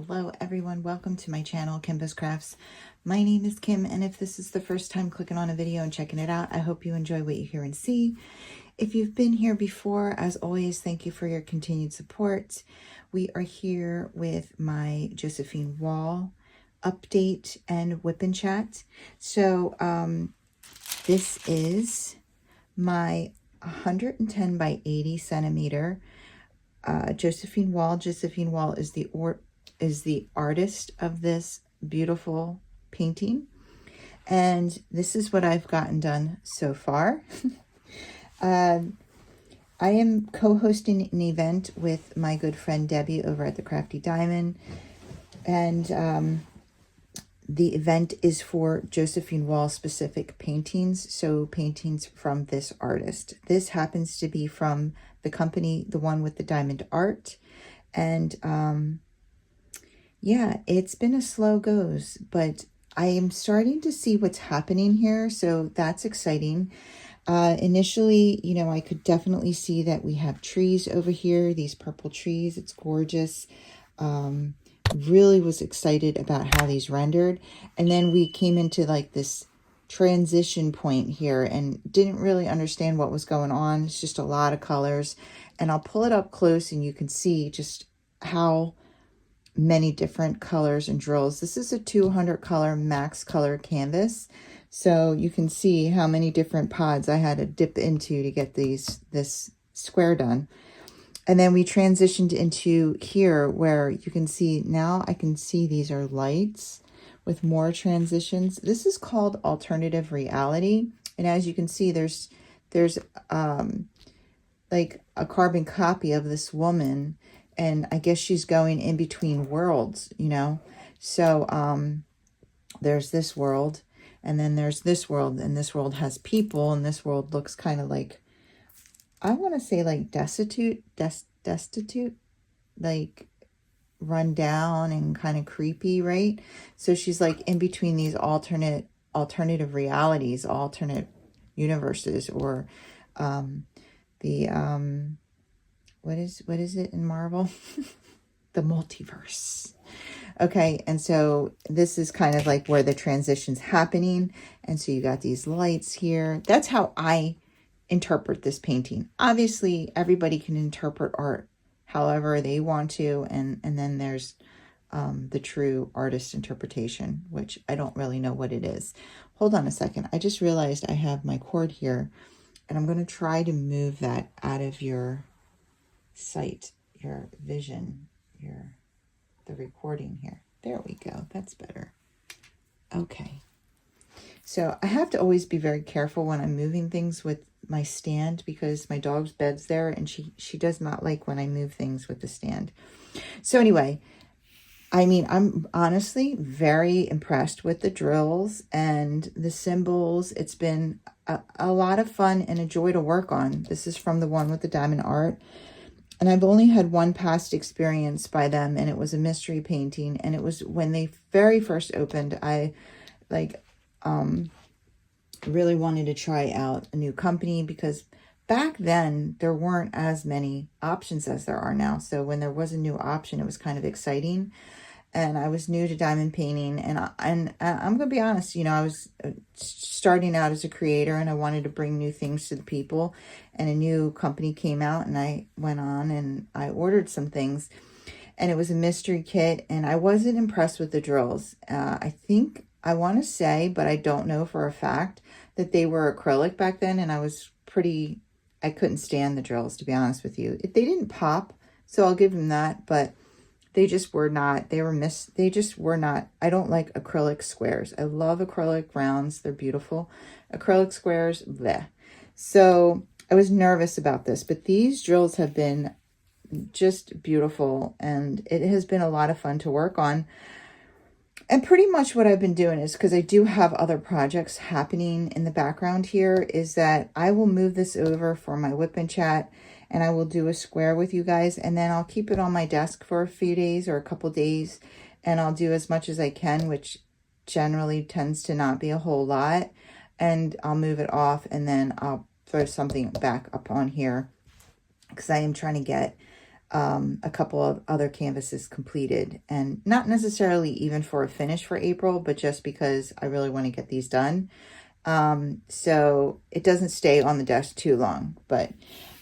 Hello everyone, welcome to my channel, Kimbaskrafts. My name is Kim, and if this is the first time clicking on a video and checking it out, I hope you enjoy what you hear and see. If you've been here before, as always, thank you for your continued support. We are here with my Josephine Wall update and Wip and Chat. So this is my 110 by 80 centimeter Josephine Wall. Josephine Wall is the artist of this beautiful painting, and this is what I've gotten done so far. I am co-hosting an event with my good friend Debbie over at the Crafty Diamond, and the event is for Josephine Wall specific paintings, so paintings from this artist. This happens to be from the company, the one with the diamond art, and yeah, it's been a slow goes, but I am starting to see what's happening here, so that's exciting. Initially, you know, I could definitely see that we have trees over here, these purple trees. It's gorgeous. Really was excited about how these rendered, and then we came into like this transition point here and didn't really understand what was going on. It's just a lot of colors, and I'll pull it up close and you can see just how many different colors and drills. This is a 200 color max color canvas, so you can see how many different pods I had to dip into to get this square done. And then we transitioned into here where you can see, now I can see these are lights with more transitions. This is called alternative reality. And as you can see, there's like a carbon copy of this woman, and I guess she's going in between worlds, you know? So there's this world, and then there's this world, and this world has people, and this world looks kind of like, I want to say like destitute, like run down and kind of creepy, right? So she's like in between these alternative realities, alternate universes, or what is it in Marvel? The multiverse. Okay, and so this is kind of like where the transition's happening, and so you got these lights here. That's how I interpret this painting. Obviously, everybody can interpret art however they want to, and then there's the true artist interpretation, which I don't really know what it is. Hold on a second. I just realized I have my cord here, and I'm going to try to move that out of your sight, your vision, the recording here. There we go. That's better. Okay. So I have to always be very careful when I'm moving things with my stand, because my dog's bed's there, and she does not like when I move things with the stand. So anyway, I mean, I'm honestly very impressed with the drills and the symbols. It's been a lot of fun and a joy to work on. This is from the one with the diamond art, and I've only had one past experience by them, and it was a mystery painting, and it was when they very first opened. I really wanted to try out a new company, because back then there weren't as many options as there are now. So when there was a new option, it was kind of exciting. And I was new to diamond painting, and I'm gonna be honest, you know, I was starting out as a creator, and I wanted to bring new things to the people, and a new company came out, and I went on and I ordered some things, and it was a mystery kit, and I wasn't impressed with the drills. I think, I want to say, but I don't know for a fact, that they were acrylic back then, and I couldn't stand the drills, to be honest with you. They didn't pop, so I'll give them that, but they just were not, they just were not, I don't like acrylic squares. I love acrylic rounds. They're beautiful. Acrylic squares, bleh. So I was nervous about this, but these drills have been just beautiful, and it has been a lot of fun to work on. And pretty much what I've been doing is, because I do have other projects happening in the background here, is that I will move this over for my Wip and Chat, and I will do a square with you guys, and then I'll keep it on my desk for a few days or a couple days, and I'll do as much as I can, which generally tends to not be a whole lot, and I'll move it off, and then I'll throw something back up on here, because I am trying to get a couple of other canvases completed, and not necessarily even for a finish for April, but just because I really want to get these done. So it doesn't stay on the desk too long. But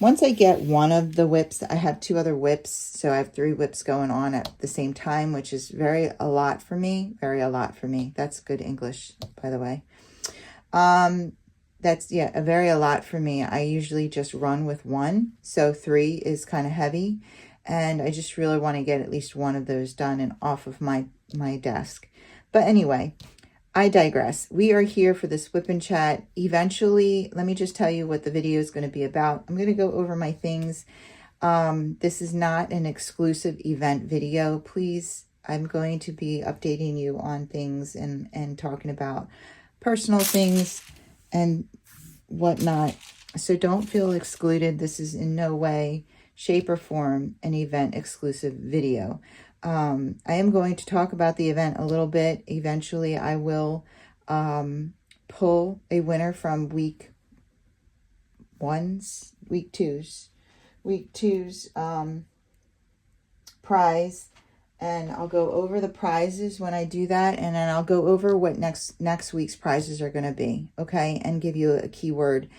once I get one of the whips, I have 2 other whips. So I have 3 whips going on at the same time, which is a lot for me. Very a lot for me. That's good English, by the way. That's, yeah, a lot for me. I usually just run with 1. So 3 is kind of heavy. And I just really want to get at least one of those done and off of my desk. But anyway, I digress. We are here for this Wip and Chat. Eventually, let me just tell you what the video is going to be about. I'm going to go over my things. This is not an exclusive event video. Please, I'm going to be updating you on things and talking about personal things and whatnot. So don't feel excluded. This is in no way, shape, or form an event exclusive video. I am going to talk about the event a little bit. Eventually, I will pull a winner from week two's prize, and I'll go over the prizes when I do that, and then I'll go over what next week's prizes are going to be, okay, and give you a keyword.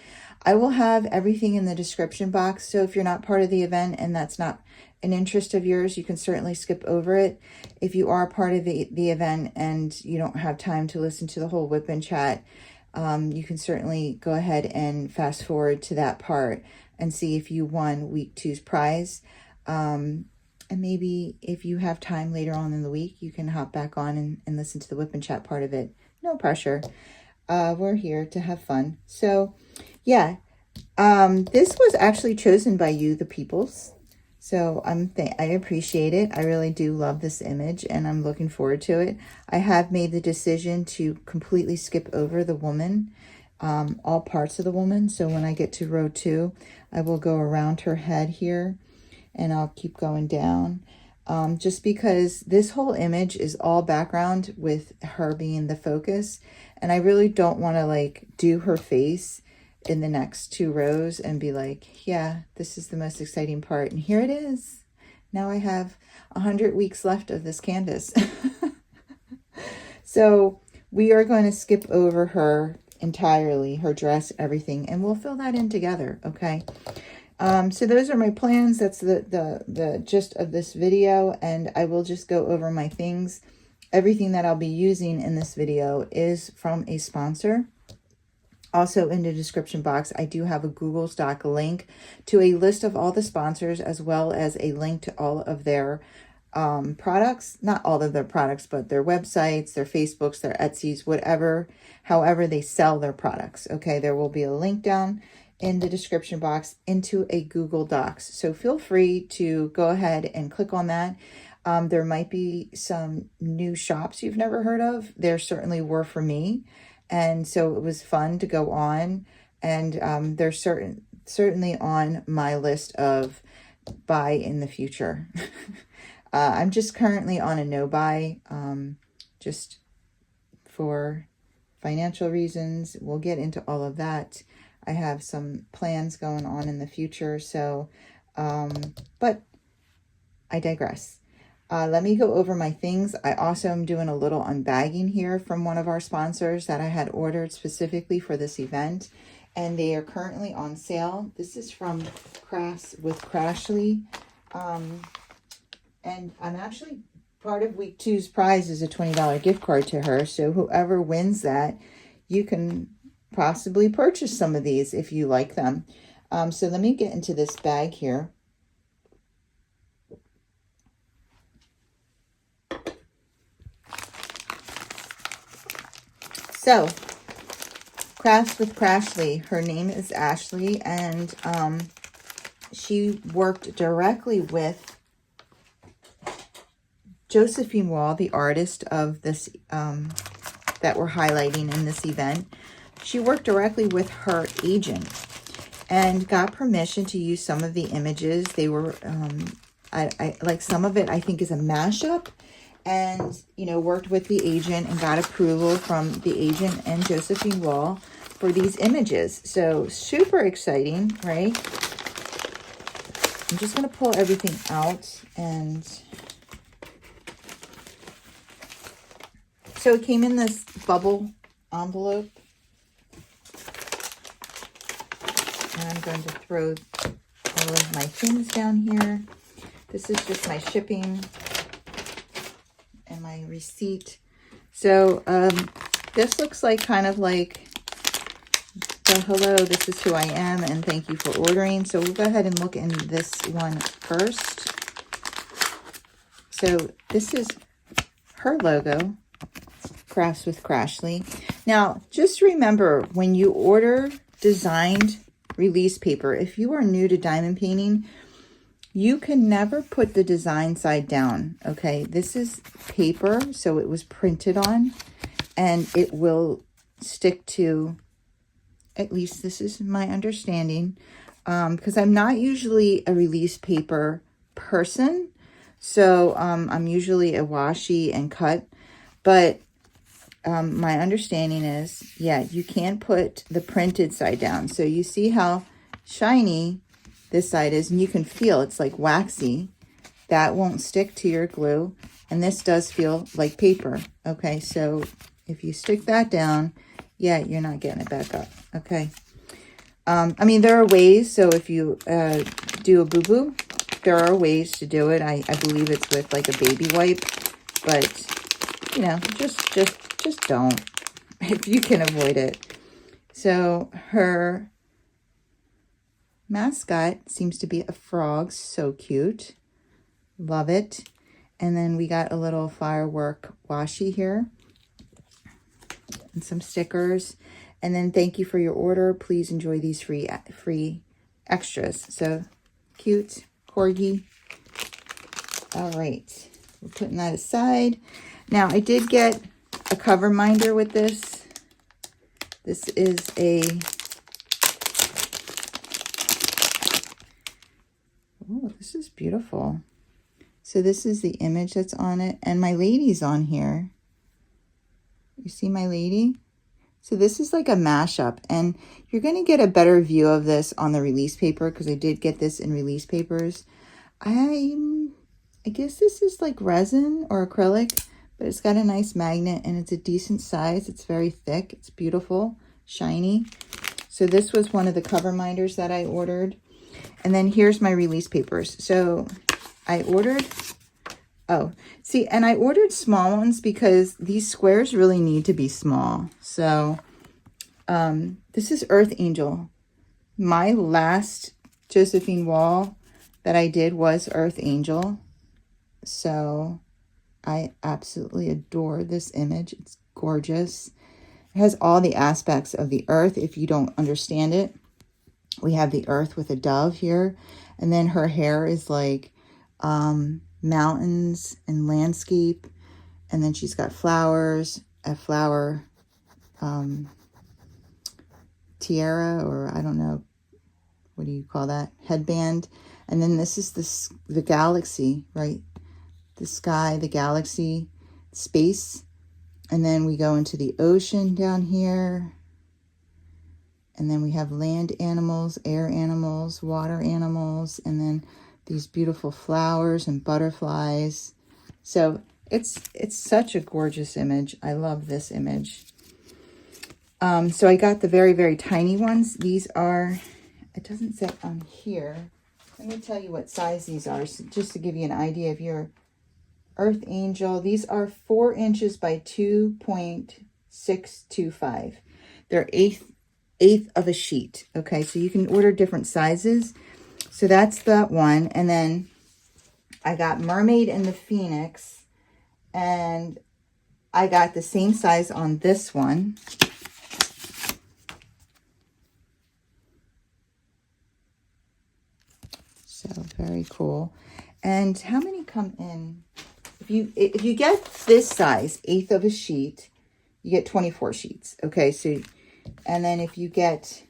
I will have everything in the description box, so if you're not part of the event and that's not an interest of yours, you can certainly skip over it. If you are part of the event and you don't have time to listen to the whole Wip and Chat, you can certainly go ahead and fast forward to that part and see if you won week 2's prize. And maybe if you have time later on in the week, you can hop back on and listen to the Wip and Chat part of it. No pressure. We're here to have fun. So yeah, this was actually chosen by you, the peoples. So I appreciate it. I really do love this image, and I'm looking forward to it. I have made the decision to completely skip over the woman, all parts of the woman. So when I get to row 2, I will go around her head here, and I'll keep going down. Just because this whole image is all background with her being the focus, and I really don't want to like do her face in the next 2 rows and be like, yeah, this is the most exciting part. And here it is. Now I have 100 weeks left of this canvas. So we are going to skip over her entirely, her dress, everything, and we'll fill that in together, okay? So those are my plans. That's the gist of this video, and I will just go over my things. Everything that I'll be using in this video is from a sponsor. Also in the description box, I do have a Google Doc link to a list of all the sponsors, as well as a link to all of their products. Not all of their products, but their websites, their Facebooks, their Etsy's, whatever, however they sell their products. Okay, there will be a link down in the description box into a Google Docs. So feel free to go ahead and click on that. There might be some new shops you've never heard of. There certainly were for me. And so it was fun to go on, and they're certainly on my list of buy in the future. I'm just currently on a no buy, just for financial reasons. We'll get into all of that. I have some plans going on in the future, so, but I digress. Let me go over my things. I also am doing a little unbagging here from one of our sponsors that I had ordered specifically for this event, and they are currently on sale. This is from Crashley, and I'm actually part of week 2's prize is a $20 gift card to her. So whoever wins that, you can possibly purchase some of these if you like them. So let me get into this bag here. So, Crafts with Crashley. Her name is Ashley, and she worked directly with Josephine Wall, the artist of this that we're highlighting in this event. She worked directly with her agent and got permission to use some of the images. They were, I like some of it, I think, is a mashup. And, you know, worked with the agent and got approval from the agent and Josephine Wall for these images. So super exciting, right? I'm just going to pull everything out. And so it came in this bubble envelope. And I'm going to throw all of my things down here. This is just my shipping and my receipt. So this looks like kind of like the hello, this is who I am, and thank you for ordering. So we'll go ahead and look in this one first. So this is her logo, Crafts with Crashley. Now, just remember, when you order designed release paper, if you are new to diamond painting, you can never put the design side down, okay? This is paper, so it was printed on, and it will stick to, at least this is my understanding, because I'm not usually a release paper person, so I'm usually a washi and cut, but my understanding is, yeah, you can't put the printed side down. So you see how shiny this side is, and you can feel it's like waxy. That won't stick to your glue, and this does feel like paper. Okay, so if you stick that down, yeah, you're not getting it back up. Okay. I mean, there are ways. So if you do a boo-boo, there are ways to do it. I believe it's with like a baby wipe, but you know, just don't if you can avoid it. So her mascot seems to be a frog. So cute. Love it. And then we got a little firework washi here and some stickers. And then thank you for your order. Please enjoy these free extras. So cute. Corgi. All right. We're putting that aside. Now, I did get a cover minder with this. This is a, oh, this is beautiful. So this is the image that's on it, and my lady's on here. You see my lady? So this is like a mashup, and you're going to get a better view of this on the release paper because I did get this in release papers. I guess this is like resin or acrylic, but it's got a nice magnet and it's a decent size. It's very thick. It's beautiful, shiny. So this was one of the cover minders that I ordered. And then here's my release papers. So I ordered, oh, see, and I ordered small ones because these squares really need to be small. So this is Earth Angel. My last Josephine Wall that I did was Earth Angel. So I absolutely adore this image. It's gorgeous. It has all the aspects of the earth. If you don't understand it, we have the earth with a dove here. And then her hair is like mountains and landscape. And then she's got flowers, a flower tiara, or I don't know, what do you call that? Headband. And then this is the galaxy, right? The sky, the galaxy, space. And then we go into the ocean down here. And then we have land animals, air animals, water animals, and then these beautiful flowers and butterflies. So it's such a gorgeous image. I love this image. So I got the very, very tiny ones. These are, it doesn't say on here. Let me tell you what size these are, so just to give you an idea of your Earth Angel. These are 4 inches by 2.625. They're eighth of a sheet. Okay, so you can order different sizes. So that's that one. And then I got Mermaid and the Phoenix, and I got the same size on this one. So very cool. And how many come in? If you get this size, 1/8 of a sheet, you get 24 sheets. Okay, so, and then if you get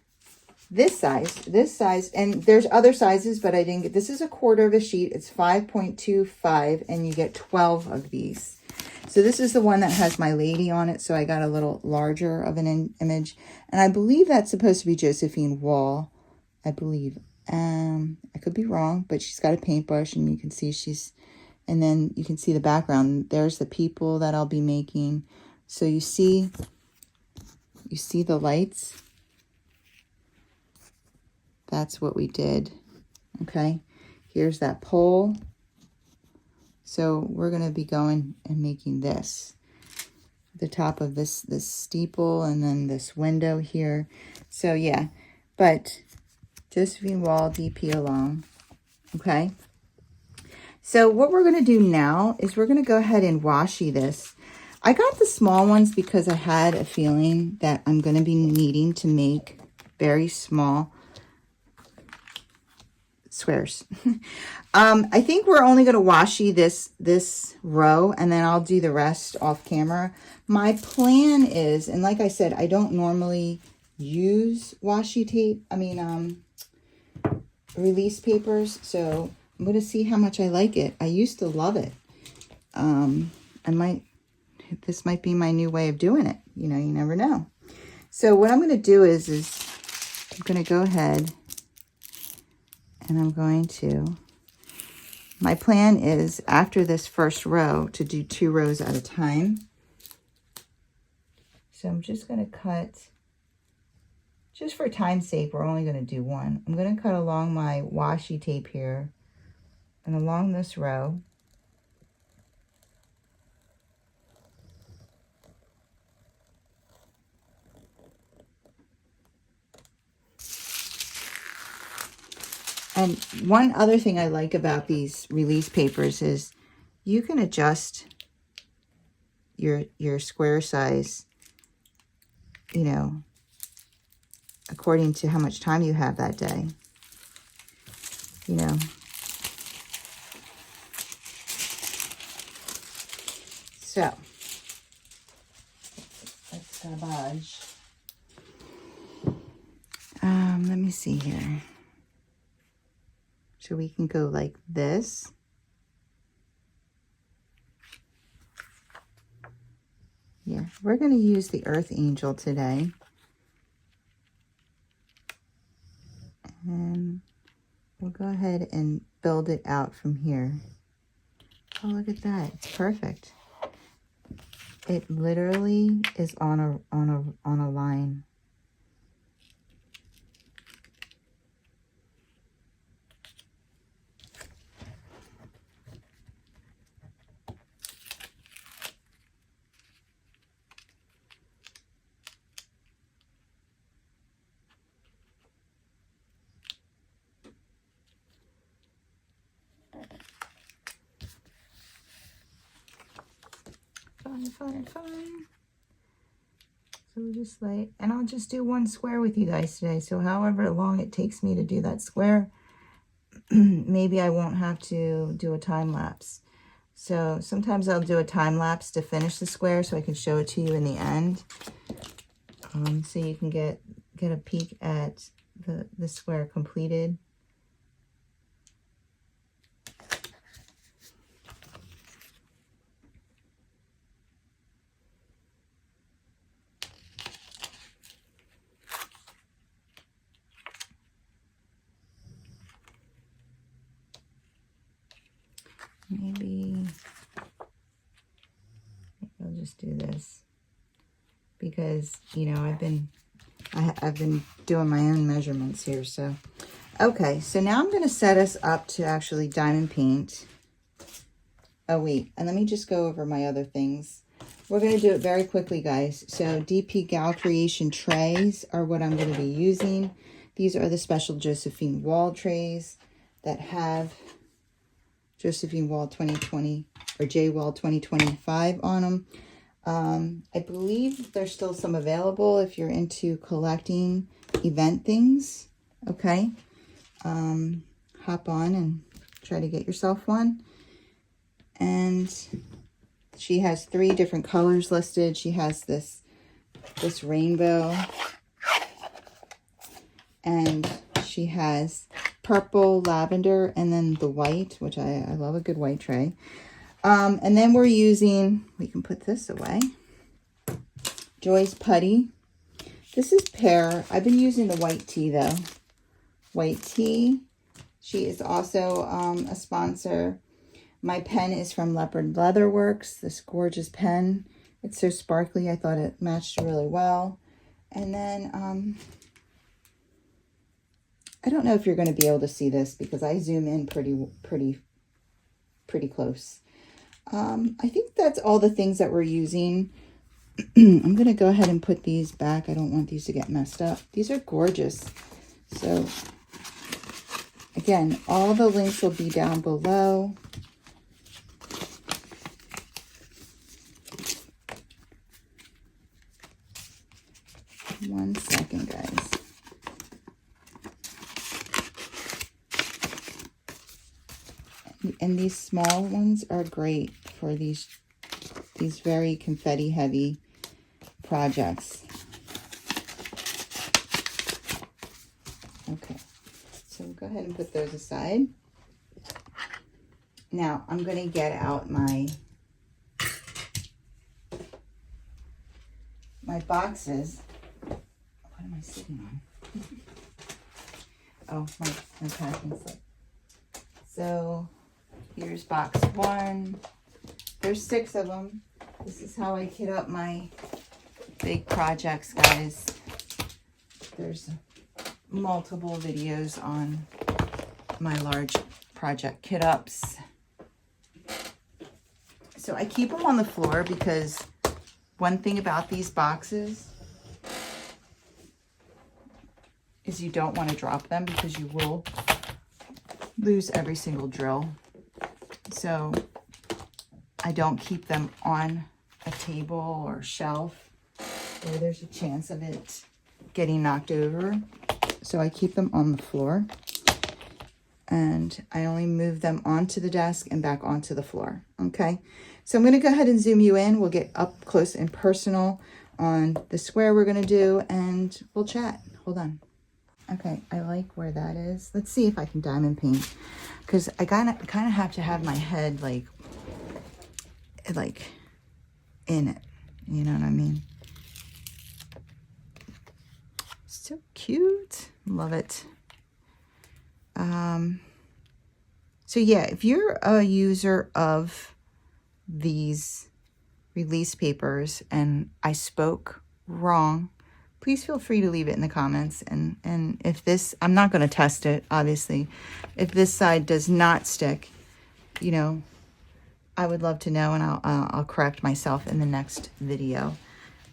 this size, and there's other sizes, but I didn't get, this is 1/4 of a sheet. It's 5.25, and you get 12 of these. So this is the one that has my lady on it. So I got a little larger of an image, and I believe that's supposed to be Josephine Wall. I believe. I could be wrong, but she's got a paintbrush, and you can see and then you can see the background. There's the people that I'll be making. So you see the lights. That's what we did. Okay. Here's that pole. So we're going to be going and making this. The top of this steeple, and then this window here. So yeah, but Josephine Wall DP along. Okay. So what we're going to do now is we're going to go ahead and washi this. I got the small ones because I had a feeling that I'm going to be needing to make very small squares. I think we're only going to washi this row, and then I'll do the rest off camera. My plan is, and like I said, I don't normally use washi tape, release papers, so I'm going to see how much I like it. I used to love it. This might be my new way of doing it. You know, you never know. So what I'm going to do is I'm going to go ahead and I'm going to, my plan is after this first row to do 2 rows at a time. So I'm just going to cut, just for time's sake, we're only going to do 1. I'm going to cut along my washi tape here and along this row. And one other thing I like about these release papers is you can adjust your square size, you know, according to how much time you have that day, you know. So, let's garbage. Let me see here. So we can go like this. Yeah, we're going to use the Earth Angel today. And we'll go ahead and build it out from here. Oh, look at that. It's perfect. It literally is on a line. Fun. So we'll just and I'll just do 1 square with you guys today. So however long it takes me to do that square, maybe I won't have to do a time lapse. So sometimes I'll do a time lapse to finish the square so I can show it to you in the end. So you can get a peek at the square completed. Maybe I'll just do this because, you know, I've been doing my own measurements here. So, okay, so now I'm going to set us up to actually diamond paint. Oh, wait, and let me just go over my other things. We're going to do it very quickly, guys. So DP Gal Creation trays are what I'm going to be using. These are the special Josephine Wall trays that have Josephine Wall 2020 or JWall 2025 on them. I believe there's still some available if you're into collecting event things. Okay. Hop on and try to get yourself one. And she has 3 different colors listed. She has this rainbow, and she has purple, lavender, and then the white, which I love a good white tray. And then we're using, we can put this away, Joy's Putty. This is pear. I've been using the white tea though. white tea. She is also a sponsor. My pen is from Leopard Leather Works, this gorgeous pen. It's so sparkly, I thought it matched really well. And then, I don't know if you're going to be able to see this because I zoom in pretty close. I think that's all the things that we're using. I'm going to go ahead and put these back. I don't want these to get messed up. These are gorgeous. So, again, all the links will be down below. One second, guys. And these small ones are great for these very confetti heavy projects. Okay, so go ahead and put those aside. Now I'm going to get out my boxes. What am I sitting on? Oh, my packing slip. So here's box 1. There's 6 of them. This is how I kit up my big projects, guys. There's multiple videos on my large project kit ups. So I keep them on the floor because one thing about these boxes is you don't want to drop them because you will lose every single drill. So I don't keep them on a table or shelf where there's a chance of it getting knocked over. So I keep them on the floor, and I only move them onto the desk and back onto the floor. Okay, so I'm going to go ahead and zoom you in. We'll get up close and personal on the square we're going to do, and we'll chat. Hold on. Okay, I like where that is. Let's see if I can diamond paint, because I kind of have to have my head like in it. You know what I mean? So cute. Love it. So yeah, if you're a user of these release papers and I spoke wrong, please feel free to leave it in the comments. And if this, I'm not going to test it, obviously. If this side does not stick, you know, I would love to know, and I'll correct myself in the next video.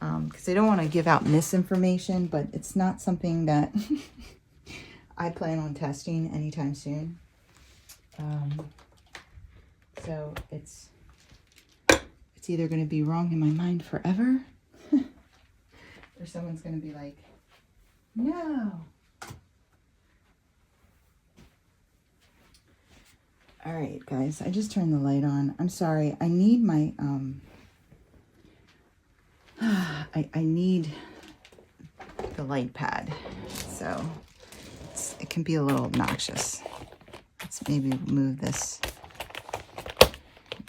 Because I don't want to give out misinformation, but it's not something that I plan on testing anytime soon. So it's either going to be wrong in my mind forever, or someone's going to be like, no. All right, guys, I just turned the light on. I'm sorry. I need my, I need the light pad, so it can be a little obnoxious. Let's maybe move this,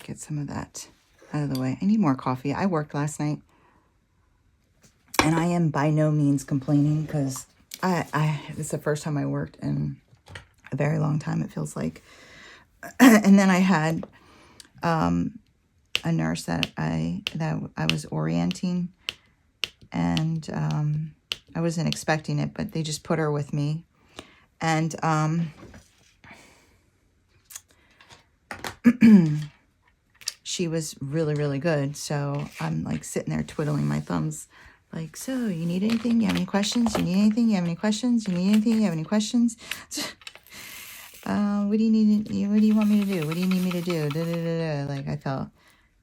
get some of that out of the way. I need more coffee. I worked last night, and I am by no means complaining because it's the first time I worked in a very long time, it feels like. And then I had a nurse that I was orienting, and I wasn't expecting it, but they just put her with me, and she was really, really good. So I'm like sitting there twiddling my thumbs, like, so you need anything? You have any questions? You need anything? You have any questions? You need anything? You have any questions? What do you need? What do you want me to do? What do you need me to do? Da, da, da, da. Like, I felt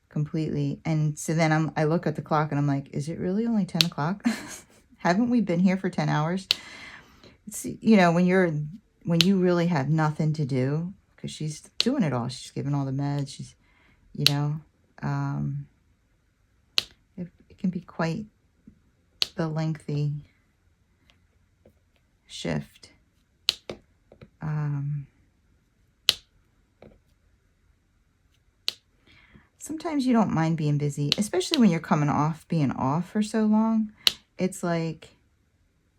completely. And so then I look at the clock and I'm like, is it really only 10 o'clock? Haven't we been here for 10 hours? It's, you know, when you really have nothing to do, because she's doing it all. She's giving all the meds. She's, you know, it can be quite the lengthy shift. Sometimes you don't mind being busy, especially when you're coming off being off for so long. It's like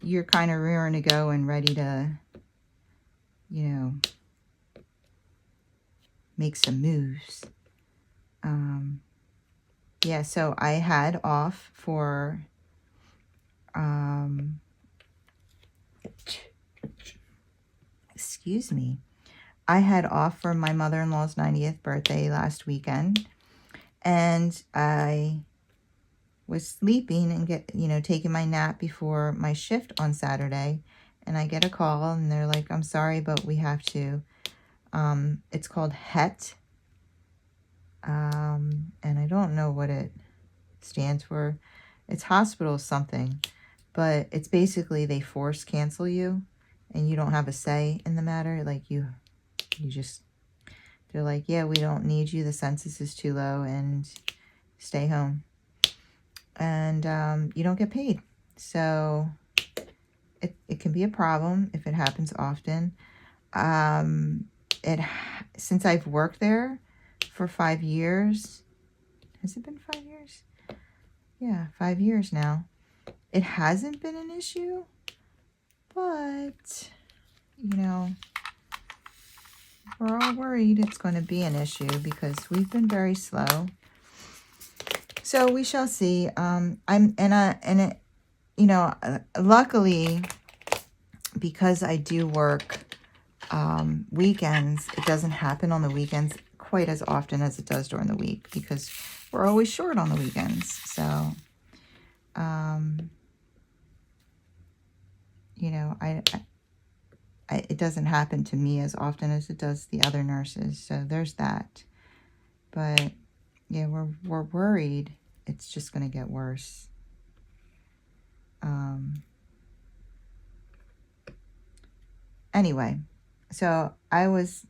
you're kind of rearing to go and ready to you know, make some moves. Yeah, so I had off for, excuse me. I had off for my mother-in-law's 90th birthday last weekend, and I was sleeping and taking my nap before my shift on Saturday, and I get a call, and they're like, I'm sorry, but we have to, it's called HET, and I don't know what it stands for. It's hospital something, but it's basically they force cancel you, and you don't have a say in the matter. Like you just, they're like, yeah, we don't need you. The census is too low, and stay home. And you don't get paid. So it can be a problem if it happens often. Since I've worked there for 5 years, has it been 5 years? Yeah, 5 years now. It hasn't been an issue, but, we're all worried it's going to be an issue because we've been very slow. So we shall see. Luckily, because I do work weekends, it doesn't happen on the weekends quite as often as it does during the week because we're always short on the weekends. So, it doesn't happen to me as often as it does the other nurses. So there's that. But yeah, we're worried it's just going to get worse. Anyway, so I was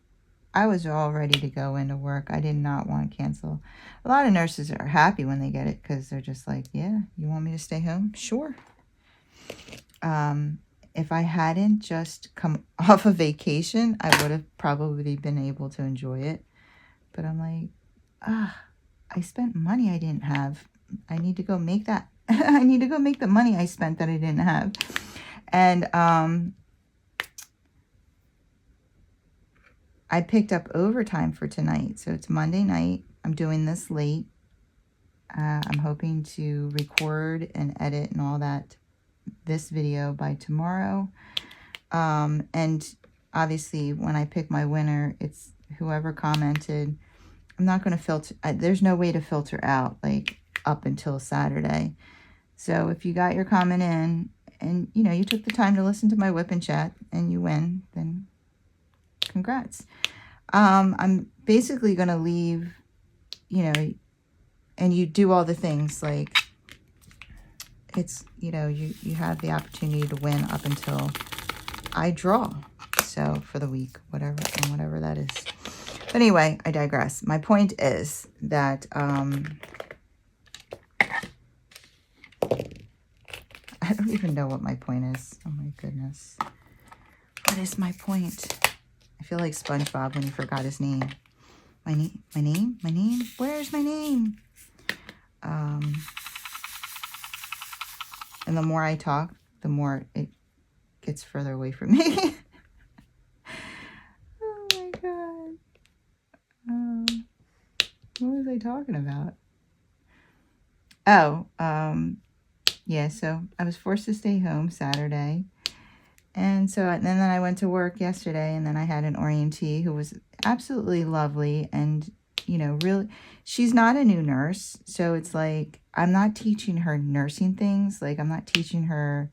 all ready to go into work. I did not want to cancel. A lot of nurses are happy when they get it because they're just like, yeah, you want me to stay home? Sure. If I hadn't just come off a vacation, I would have probably been able to enjoy it. But I'm like, I spent money I didn't have. I need to go make that. I need to go make the money I spent that I didn't have. And I picked up overtime for tonight. So it's Monday night. I'm doing this late. I'm hoping to record and edit and all that, this video by tomorrow. And obviously when I pick my winner, it's whoever commented. I'm not going to filter. There's no way to filter out like up until Saturday. So if you got your comment in and, you took the time to listen to my Wip and Chat and you win, then congrats. I'm basically going to leave, and you do all the things like it's, you have the opportunity to win up until I draw. So for the week, whatever that is. But anyway, I digress. My point is that I don't even know what my point is. Oh my goodness. What is my point? I feel like SpongeBob when he forgot his name. My name? Where's my name? And the more I talk, the more it gets further away from me. Oh my God. What was I talking about? Oh, yeah, so I was forced to stay home Saturday. And then I went to work yesterday, and then I had an orientee who was absolutely lovely. And, really, she's not a new nurse. So it's like, I'm not teaching her nursing things. Like, I'm not teaching her,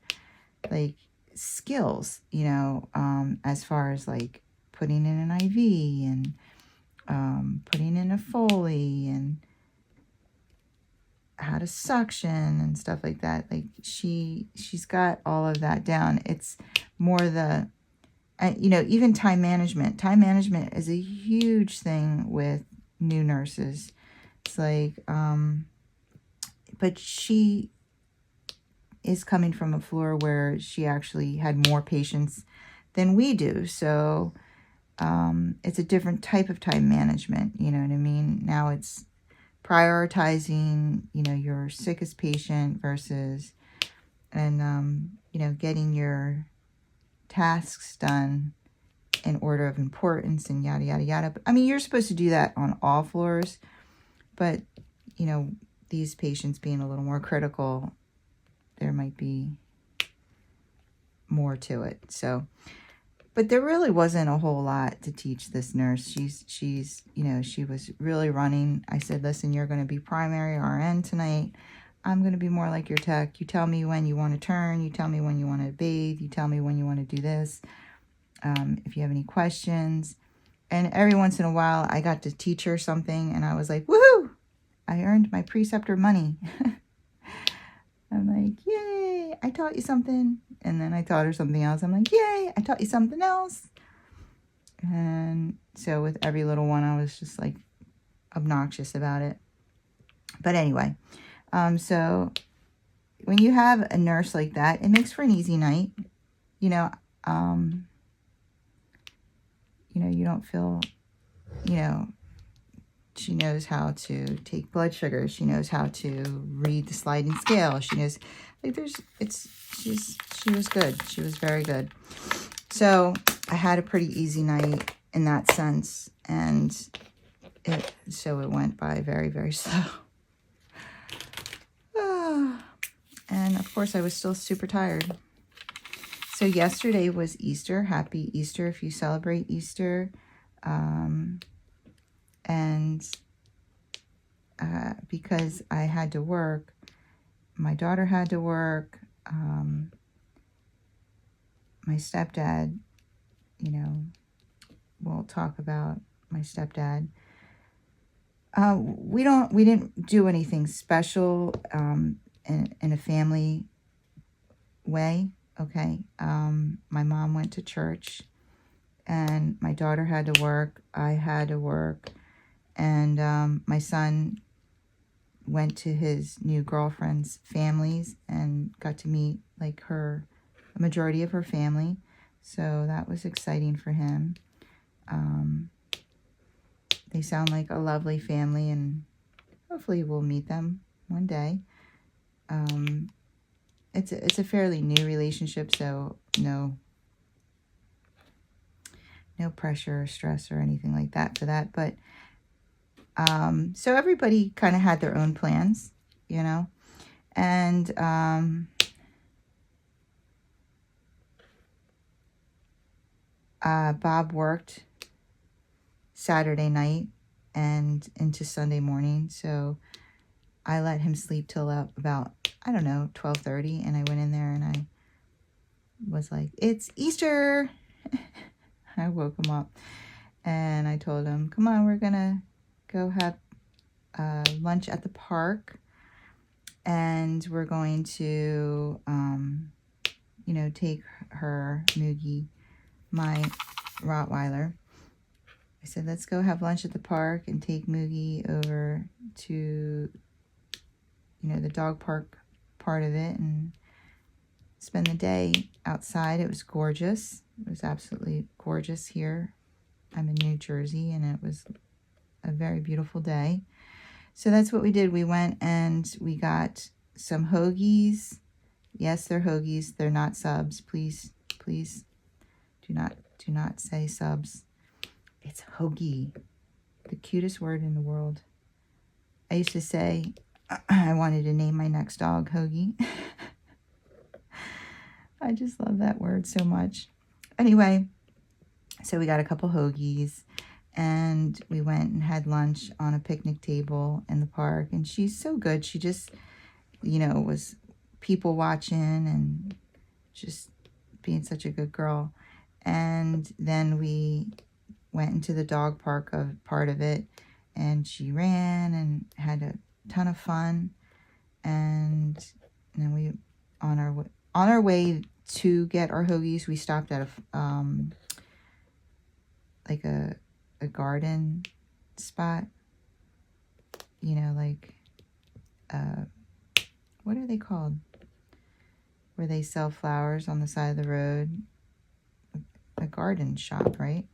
like, skills, as far as, like, putting in an IV and putting in a Foley and how to suction and stuff like that. Like she's got all of that down. It's more the, even time management. Time management is a huge thing with new nurses. It's like, but she is coming from a floor where she actually had more patients than we do. So it's a different type of time management. You know what I mean? Now it's prioritizing, your sickest patient versus, and, getting your tasks done in order of importance and yada, yada, yada. But, I mean, you're supposed to do that on all floors, but, you know, these patients being a little more critical, there might be more to it. So, but there really wasn't a whole lot to teach this nurse. She's, you know, she was really running. I said, listen, you're going to be primary RN tonight. I'm going to be more like your tech. You tell me when you want to turn. You tell me when you want to bathe. You tell me when you want to do this. If you have any questions. And every once in a while, I got to teach her something, and I was like, woohoo! I earned my preceptor money. I'm like, yay, I taught you something. And then I taught her something else. I'm like, yay, I taught you something else. And so with every little one, I was just like obnoxious about it. But anyway, so when you have a nurse like that, it makes for an easy night. You know, you don't feel, you know, she knows how to take blood sugar. She knows how to read the sliding scale. She knows, like, she was good. She was very good. So I had a pretty easy night in that sense. And so it went by very, very slow. And of course I was still super tired. So yesterday was Easter. Happy Easter if you celebrate Easter. And because I had to work, my daughter had to work, my stepdad, you know, we'll talk about my stepdad. We didn't do anything special in a family way, okay? My mom went to church, and my daughter had to work. I had to work. And my son went to his new girlfriend's families and got to meet like a majority of her family. So that was exciting for him. They sound like a lovely family, and hopefully we'll meet them one day. It's a fairly new relationship, so no pressure or stress or anything like that for that. But so everybody kind of had their own plans, you know, and Bob worked Saturday night and into Sunday morning, so I let him sleep till about, I don't know, 12:30, and I went in there and I was like, it's Easter. I woke him up and I told him, come on, we're gonna go have lunch at the park, and we're going to you know, take her, MUGI, my Rottweiler. I said, let's go have lunch at the park and take MUGI over to, you know, the dog park part of it and spend the day outside. It was gorgeous. It was absolutely gorgeous here. I'm in New Jersey, and it was a very beautiful day. So that's what we did. We went and we got some hoagies. Yes, they're hoagies. They're not subs. Please do not say subs. It's hoagie, the cutest word in the world. I used to say I wanted to name my next dog Hoagie. I just love that word so much. Anyway, so we got a couple hoagies, and we went and had lunch on a picnic table in the park. And she's so good. She just, you know, was people watching and just being such a good girl. And then we went into the dog park part of it, and she ran and had a ton of fun. And then we, on our way to get our hoagies, we stopped at like a garden spot, you know, like what are they called, where they sell flowers on the side of the road? A garden shop, right?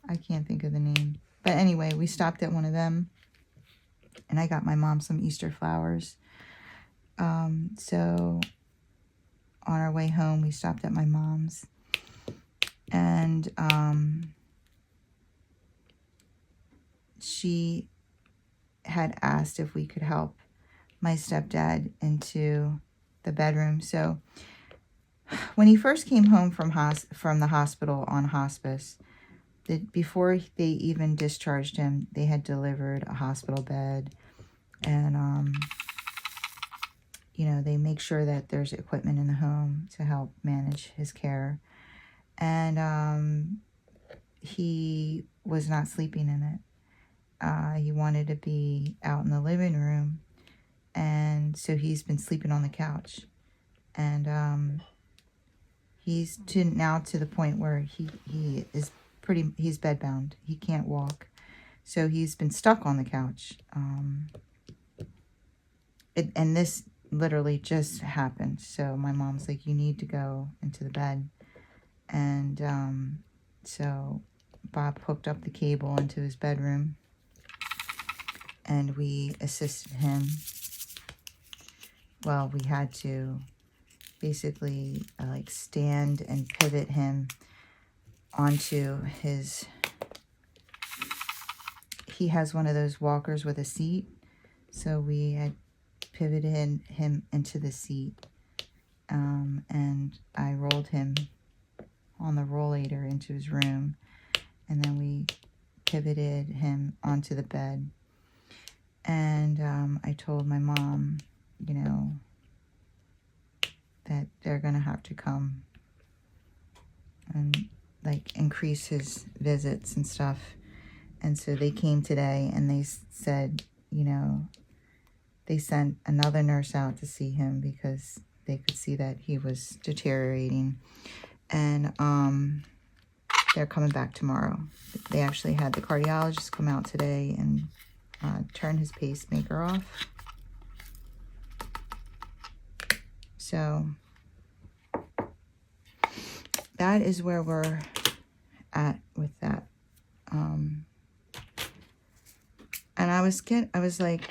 I can't think of the name. But anyway, we stopped at one of them, and I got my mom some Easter flowers. So on our way home, we stopped at my mom's, And she had asked if we could help my stepdad into the bedroom. So when he first came home from the hospital on hospice, before they even discharged him, they had delivered a hospital bed, and you know, they make sure that there's equipment in the home to help manage his care. And he was not sleeping in it. He wanted to be out in the living room, and so he's been sleeping on the couch. And he's now to the point where he's bedbound. He can't walk, so he's been stuck on the couch. And this literally just happened. So my mom's like, you need to go into the bed. And so Bob hooked up the cable into his bedroom, and we assisted him. Well, we had to basically like stand and pivot him onto he has one of those walkers with a seat. So we had pivoted him into the seat, and I rolled him on the rollator into his room, and then we pivoted him onto the bed. And I told my mom, you know, that they're gonna have to come and like increase his visits and stuff. And so they came today, and they said, you know, they sent another nurse out to see him because they could see that he was deteriorating. And they're coming back tomorrow. They actually had the cardiologist come out today and turn his pacemaker off. So that is where we're at with that. And I was like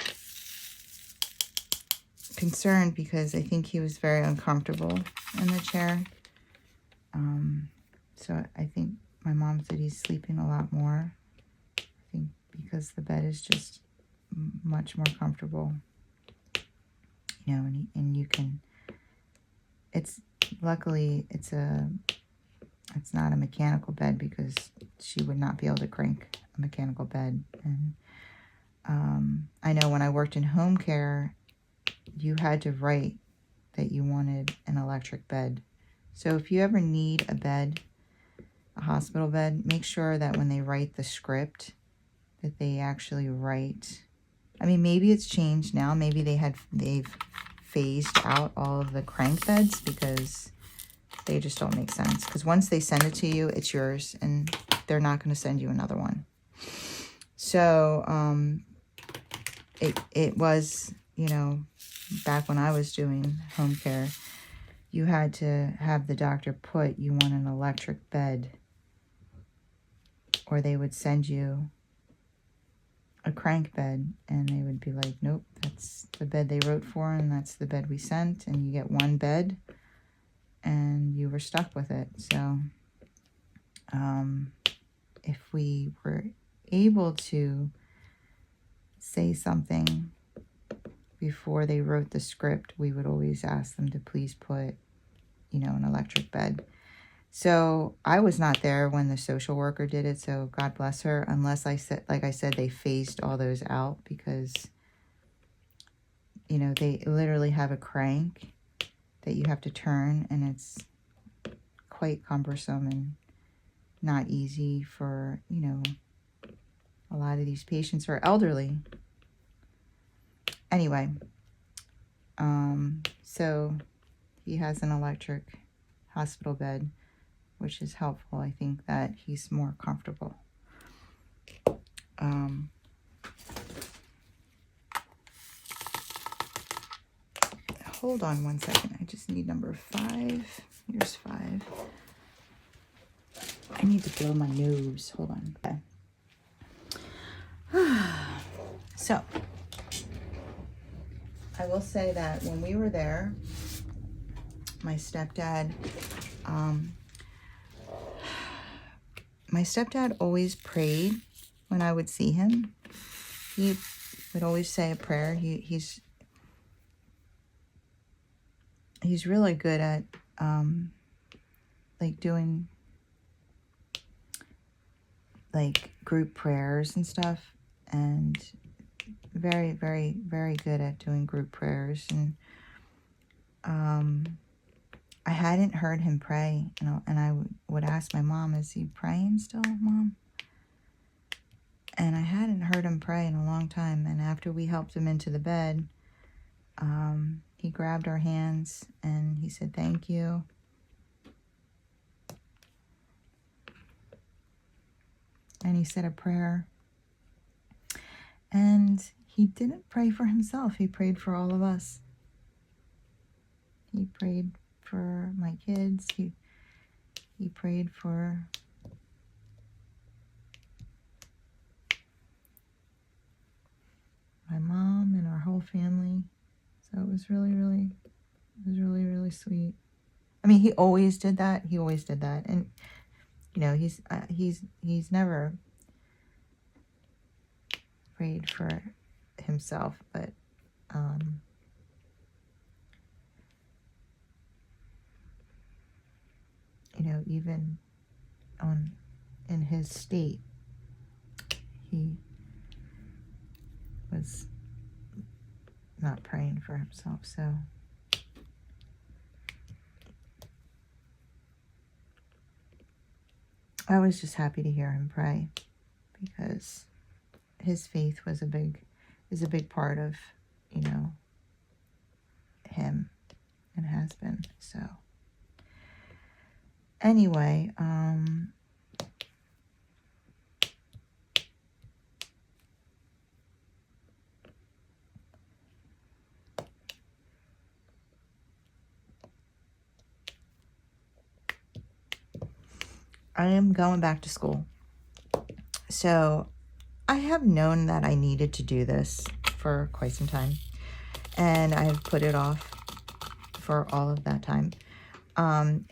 concerned because I think he was very uncomfortable in the chair. So I think my mom said he's sleeping a lot more. I think because the bed is just much more comfortable, you know, and you can, luckily it's not a mechanical bed, because she would not be able to crank a mechanical bed. And I know when I worked in home care, you had to write that you wanted an electric bed. So if you ever need a bed, a hospital bed, make sure that when they write the script, that they actually write. I mean, maybe it's changed now. Maybe they've phased out all of the crank beds because they just don't make sense. Because once they send it to you, it's yours, and they're not going to send you another one. So it was, you know, back when I was doing home care, you had to have the doctor put, you want an electric bed, or they would send you a crank bed, and they would be like, nope, that's the bed they wrote for, and that's the bed we sent, and you get one bed, and you were stuck with it. So if we were able to say something before they wrote the script, we would always ask them to please put, you know, an electric bed. So I was not there when the social worker did it, so God bless her, unless like I said, they phased all those out, because, you know, they literally have a crank that you have to turn, and it's quite cumbersome and not easy for, you know, a lot of these patients are elderly. Anyway, so he has an electric hospital bed, which is helpful. I think that he's more comfortable. Hold on one second. I just need number 5. Here's 5. I need to blow my nose. Hold on. Okay. So, I will say that when we were there, my stepdad, my stepdad always prayed when I would see him. He would always say a prayer. He's really good at like doing like group prayers and stuff, and very, very, very good at doing group prayers. And I hadn't heard him pray, and I would ask my mom, is he praying still, Mom? And I hadn't heard him pray in a long time. And after we helped him into the bed, he grabbed our hands and he said, thank you. And he said a prayer. And he didn't pray for himself. He prayed for all of us. He prayed for my kids. He prayed for my mom and our whole family. So it was really, really, really sweet. I mean, he always did that. He always did that. And, you know, he's never prayed for himself, but, you know, even in his state, he was not praying for himself. So I was just happy to hear him pray, because his faith is a big part of, you know, him, and has been. So anyway, I am going back to school. So I have known that I needed to do this for quite some time, and I have put it off for all of that time.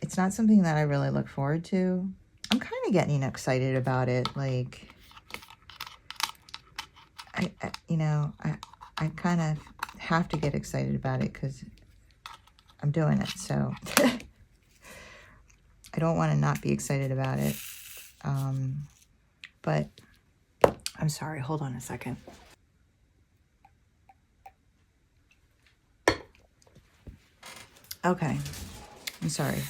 It's not something that I really look forward to. I'm kind of getting excited about it. Like, I kind of have to get excited about it because I'm doing it. So I don't want to not be excited about it. But I'm sorry, hold on a second. Okay, I'm sorry.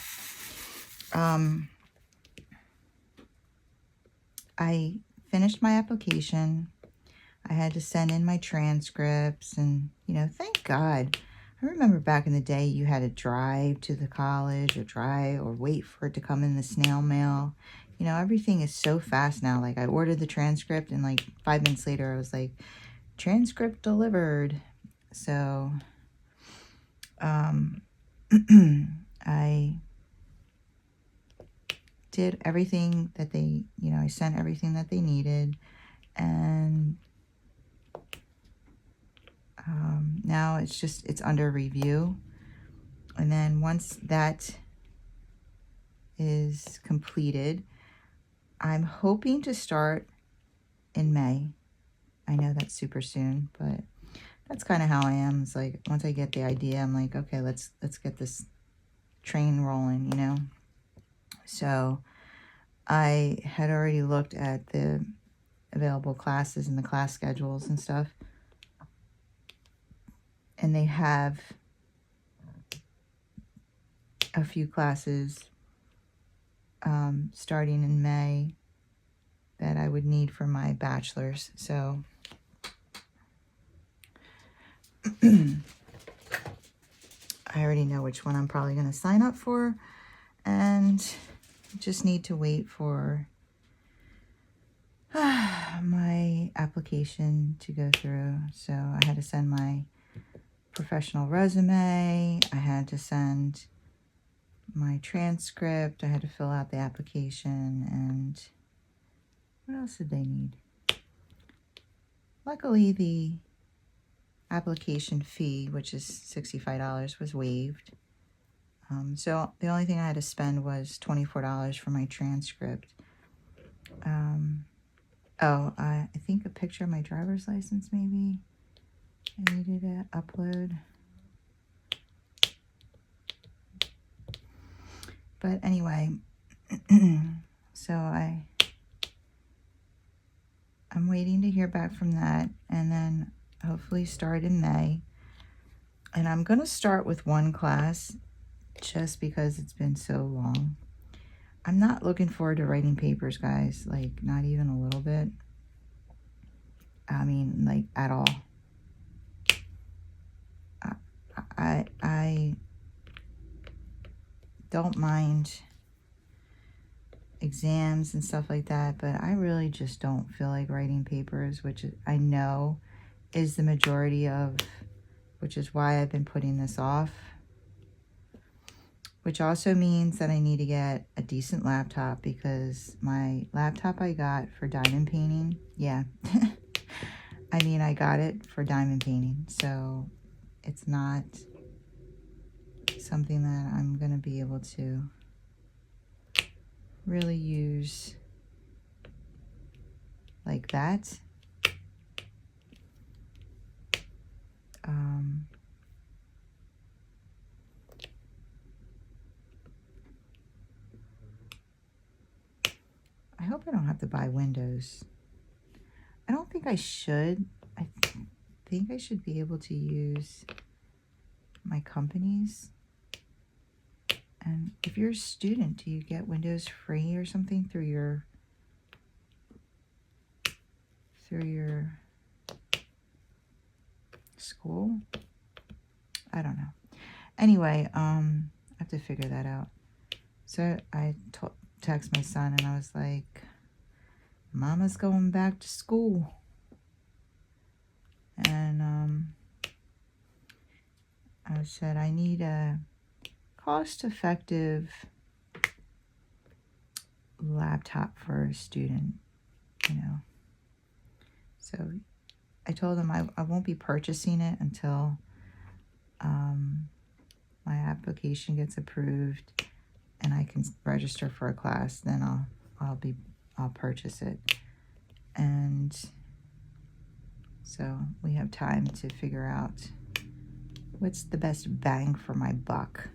I finished my application. I had to send in my transcripts, and, you know, thank God. I remember back in the day, you had to drive to the college or wait for it to come in the snail mail. You know, everything is so fast now. Like, I ordered the transcript, and like 5 minutes later, I was like, transcript delivered. So, I did everything that they, you know, I sent everything that they needed. And now it's under review. And then once that is completed, I'm hoping to start in May. I know that's super soon, but that's kind of how I am. It's like, once I get the idea, I'm like, okay, let's get this train rolling, you know? So I had already looked at the available classes and the class schedules and stuff. And they have a few classes starting in May that I would need for my bachelor's. So I already know which one I'm probably going to sign up for, and just need to wait for my application to go through. So I had to send my professional resume. I had to send my transcript. I had to fill out the application, and what else did they need? Luckily, the application fee, which is $65, was waived. So the only thing I had to spend was $24 for my transcript. Oh, I think a picture of my driver's license maybe I needed to upload. But anyway, so I'm waiting to hear back from that, and then hopefully start in May. And I'm going to start with one class just because it's been so long. I'm not looking forward to writing papers, guys, like not even a little bit. I mean, like at all. I don't mind exams and stuff like that, but I really just don't feel like writing papers, which I know is the majority of, which is why I've been putting this off. Which also means that I need to get a decent laptop, because my laptop I got for diamond painting, yeah. I mean, I got it for diamond painting, so it's not something that I'm going to be able to really use like that. I hope I don't have to buy windows. I don't think I should. I think I should be able to use my company's. And if you're a student, do you get Windows free or something through your school? I don't know. Anyway, I have to figure that out. So I text my son and I was like, Mama's going back to school. And I said, I need a cost-effective laptop for a student, you know. So I told him I won't be purchasing it until my application gets approved and I can register for a class. Then I'll purchase it. And so we have time to figure out what's the best bang for my buck.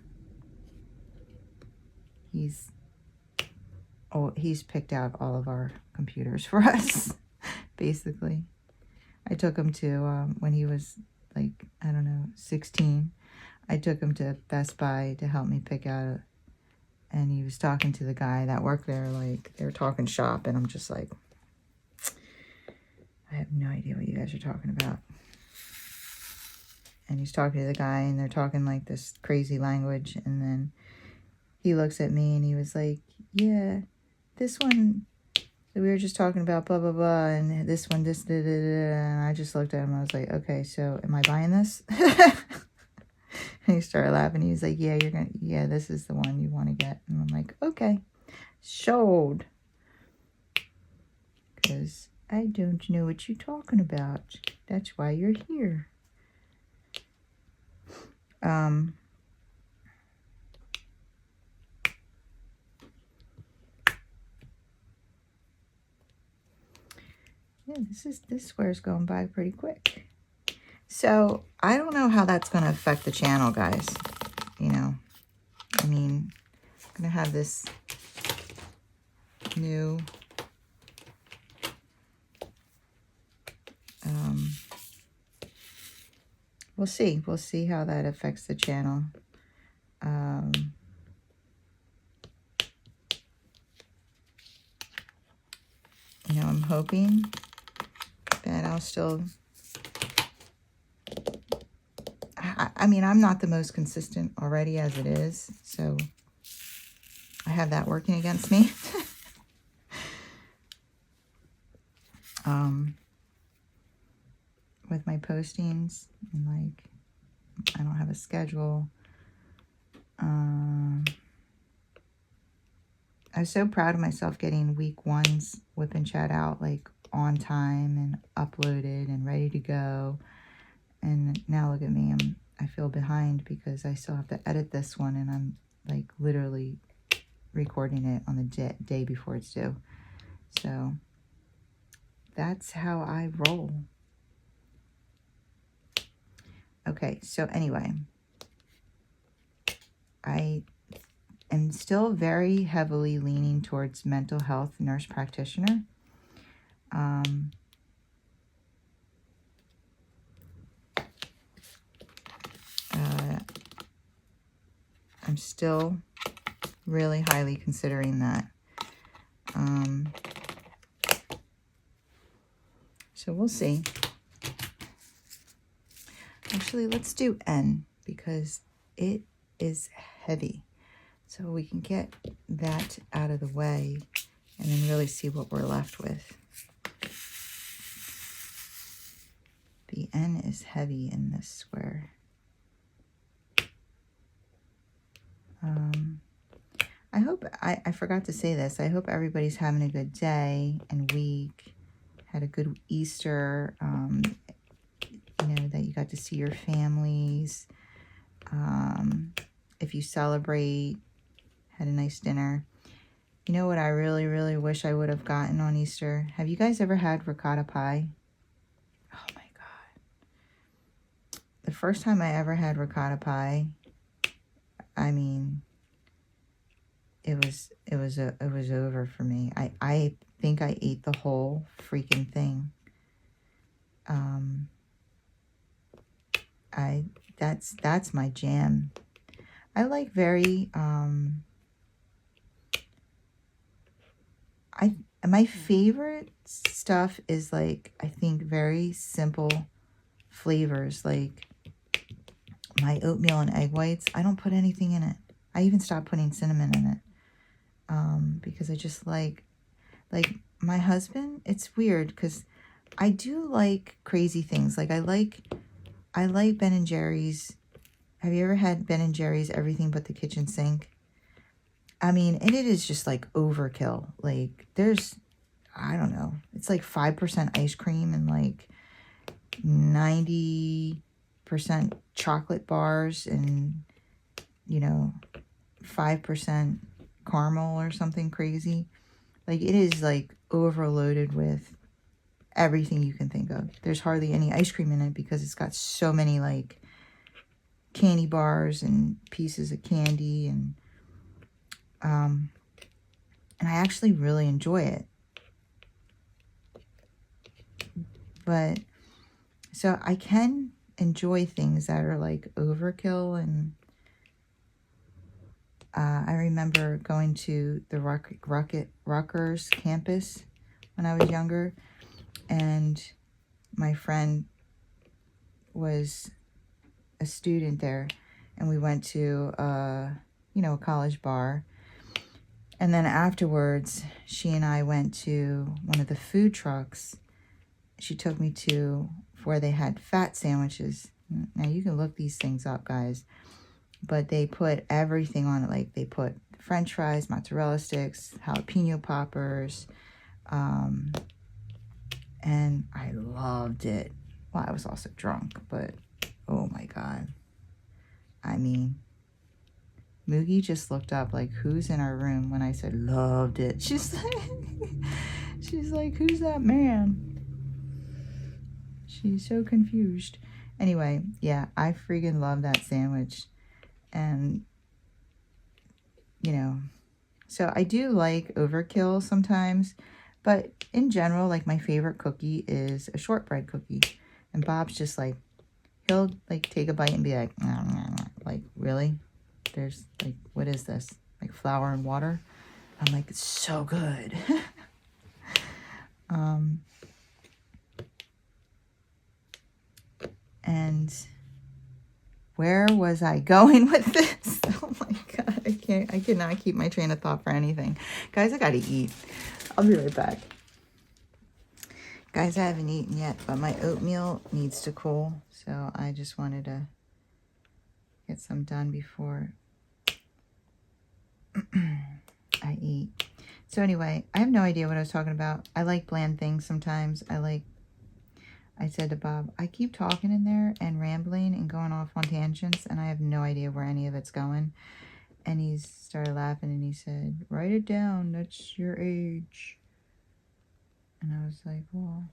He's picked out all of our computers for us, basically. I took him to, when he was like, I don't know, 16, I took him to Best Buy to help me pick out, and he was talking to the guy that worked there, like, they were talking shop, and I'm just like, I have no idea what you guys are talking about. And he's talking to the guy, and they're talking like this crazy language, and then he looks at me, and he was like, yeah, this one that we were just talking about, blah, blah, blah, and this one, this, da, da, da, and I just looked at him, I was like, okay, so am I buying this? And he started laughing. He was like, yeah, this is the one you want to get. And I'm like, okay, sold. Because I don't know what you're talking about. That's why you're here. Yeah, this square's going by pretty quick. So I don't know how that's going to affect the channel, guys. You know, I mean, I'm going to have this new we'll see how that affects the channel. You know, I'm hoping that I'll still, I mean, I'm not the most consistent already as it is, so I have that working against me. With my postings, and like, I don't have a schedule. I was so proud of myself getting week 1's Wip and Chat out like on time and uploaded and ready to go. And now look at me, I feel behind because I still have to edit this one, and I'm like literally recording it on the day before it's due. So that's how I roll. Okay, so anyway, I am still very heavily leaning towards mental health nurse practitioner. I'm still really highly considering that. So we'll see. Actually, let's do N because it is heavy. So we can get that out of the way and then really see what we're left with. The N is heavy in this square. I hope, I forgot to say this, I hope everybody's having a good day and week, had a good Easter, you know, that you got to see your families. If you celebrate, had a nice dinner. You know what I really, really wish I would have gotten on Easter? Have you guys ever had ricotta pie? Oh my God. The first time I ever had ricotta pie, I mean, it was over for me. I think I ate the whole freaking thing. That's my jam. I like very my favorite stuff is like, I think very simple flavors, like my oatmeal and egg whites. I don't put anything in it. I even stopped putting cinnamon in it. Because I just like my husband, it's weird because I do like crazy things. Like I like Ben and Jerry's. Have you ever had Ben and Jerry's everything but the kitchen sink? I mean, and it is just like overkill. Like there's, I don't know, it's like 5% ice cream and like 90% chocolate bars and, you know, 5% caramel or something crazy. Like it is like overloaded with everything you can think of. There's hardly any ice cream in it because it's got so many like candy bars and pieces of candy, and I actually really enjoy it. But so I can enjoy things that are like overkill, and I remember going to the Rutgers campus when I was younger, and my friend was a student there, and we went to you know, a college bar, and then afterwards she and I went to one of the food trucks. She took me to where they had fat sandwiches. Now you can look these things up, guys, but they put everything on it. Like they put French fries, mozzarella sticks, jalapeno poppers, and I loved it. Well, I was also drunk, but oh my God. I mean, MUGI just looked up like, who's in our room when I said loved it. She's like, who's that man? She's so confused. Anyway, yeah, I freaking love that sandwich. And, you know, so I do like overkill sometimes, but in general, like my favorite cookie is a shortbread cookie. And Bob's just like, he'll like take a bite and be like, nah, nah, nah. Like, really? There's like, what is this? Like flour and water? I'm like, it's so good. And where was I going with this? Oh my God, I cannot keep my train of thought for anything. Guys, I gotta eat. I'll be right back. Guys, I haven't eaten yet, but my oatmeal needs to cool. So I just wanted to get some done before I eat. So anyway, I have no idea what I was talking about. I like bland things sometimes. I said to Bob, I keep talking in there and rambling and going off on tangents, and I have no idea where any of it's going. And he started laughing and he said, write it down. That's your age. And I was like, well,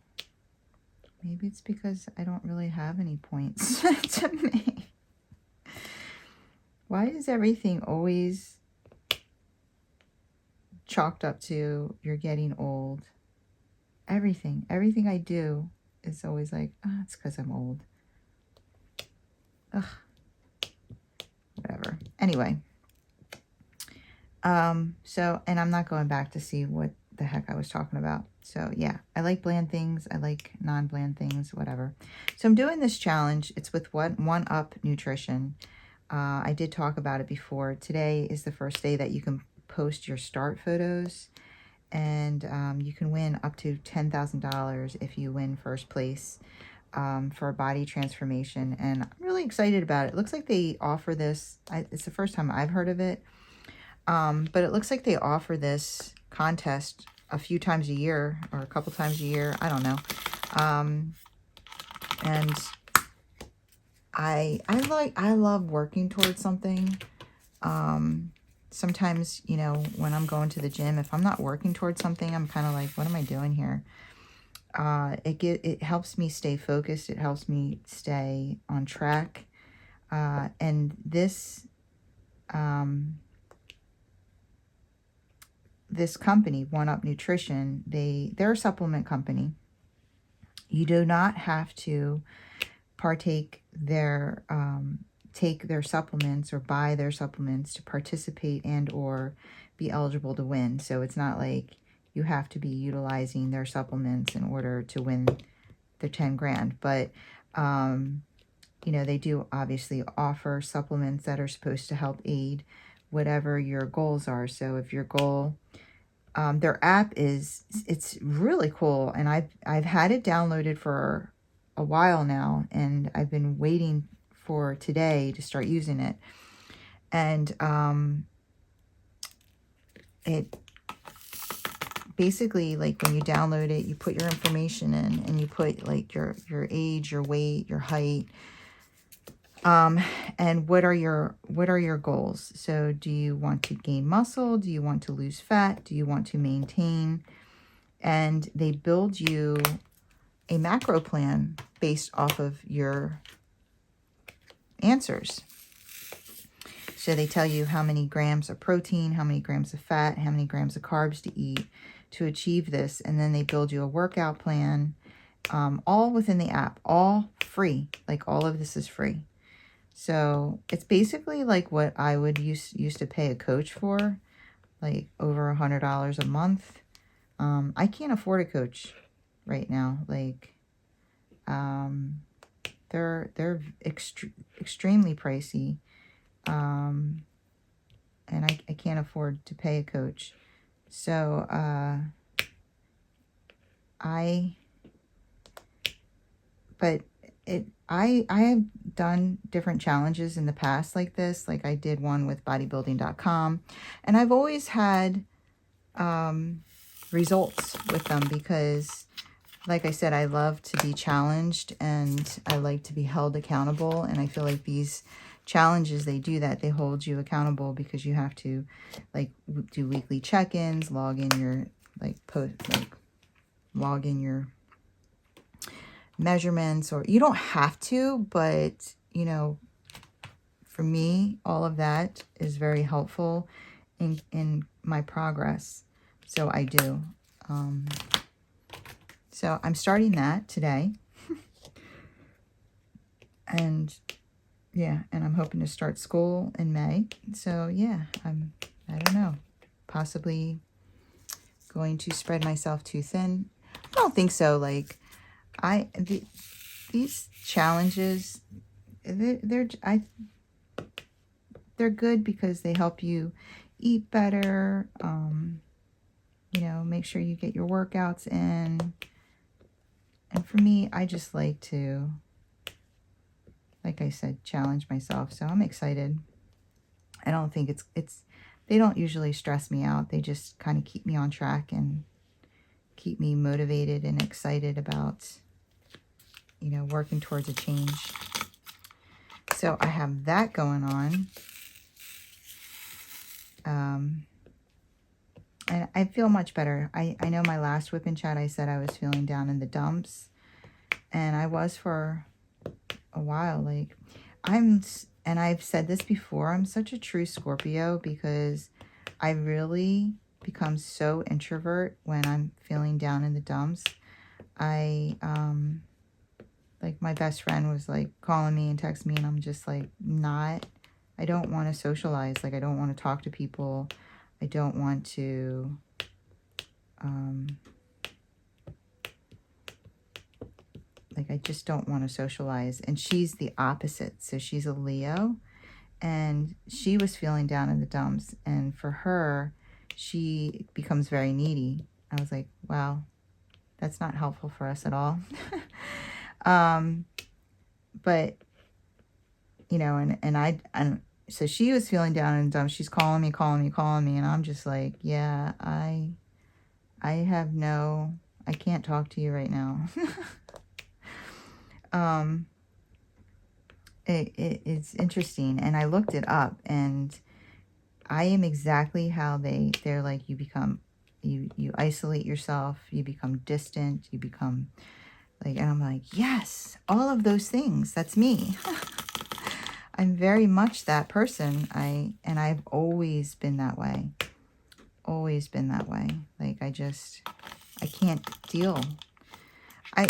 maybe it's because I don't really have any points to make. Why is everything always chalked up to you're getting old? Everything I do is always like, oh, it's because I'm old. Ugh. Whatever. Anyway. So, and I'm not going back to see what the heck I was talking about. So yeah, I like bland things. I like non-bland things, whatever. So I'm doing this challenge. It's with One Up Nutrition. I did talk about it before. Today is the first day that you can post your start photos, and you can win up to $10,000 if you win first place for a body transformation. And I'm really excited about it. It looks like they offer this. It's the first time I've heard of it. But it looks like they offer this contest a few times a year or a couple times a year. I don't know. And I love working towards something. Sometimes, you know, when I'm going to the gym, if I'm not working towards something, I'm kind of like, what am I doing here? It helps me stay focused. It helps me stay on track. And this company, One Up Nutrition, they're a supplement company. You do not have to partake take their supplements or buy their supplements to participate and or be eligible to win. So it's not like you have to be utilizing their supplements in order to win the 10 grand. But, you know, they do obviously offer supplements that are supposed to help aid whatever your goals are. So if your goal, their app it's really cool. And I've had it downloaded for a while now, and I've been waiting for today to start using it. And it basically, like, when you download it, you put your information in, and you put like your age, your weight, your height, and what are your goals. So do you want to gain muscle? Do you want to lose fat? Do you want to maintain? And they build you a macro plan based off of your answers. So they tell you how many grams of protein, how many grams of fat, how many grams of carbs to eat to achieve this. And then they build you a workout plan, all within the app, all free. Like, all of this is free. So it's basically like what I would used to pay a coach for, like over $100 a month. I can't afford a coach right now. Like, they're extremely pricey. And I can't afford to pay a coach. So, I have done different challenges in the past like this. Like, I did one with bodybuilding.com, and I've always had, results with them because, like I said, I love to be challenged and I like to be held accountable. And I feel like these challenges, they do that. They hold you accountable because you have to, like, do weekly check-ins, log in your, log in your measurements, or you don't have to, but, you know, for me, all of that is very helpful in my progress. So I do. So I'm starting that today. And yeah, and I'm hoping to start school in May. So yeah, I don't know, possibly going to spread myself too thin. I don't think so. Like, these challenges, they're good because they help you eat better, you know, make sure you get your workouts in. And for me, I just like to, like I said, challenge myself. So I'm excited. I don't think they don't usually stress me out. They just kind of keep me on track and keep me motivated and excited about, you know, working towards a change. So I have that going on. And and I feel much better. I know my last Wip and Chat, I said I was feeling down in the dumps, and I was for a while. Like, and I've said this before, I'm such a true Scorpio because I really become so introvert when I'm feeling down in the dumps. Like my best friend was like calling me and texting me, and I'm just like I don't want to socialize. Like, I don't want to talk to people. I don't want to, like, I just don't want to socialize. And she's the opposite. So she's a Leo, and she was feeling down in the dumps. And for her, she becomes very needy. I was like, wow, that's not helpful for us at all. But, you know, and so she was feeling down in the dumps. She's calling me. And I'm just like, yeah, I can't talk to you right now. It's interesting. And I looked it up, and I am exactly how they're like, you become, you isolate yourself, you become distant, you become like, and I'm like, yes, all of those things. That's me. I'm very much that person. And I've always been that way. Always been that way. Like, I can't deal. I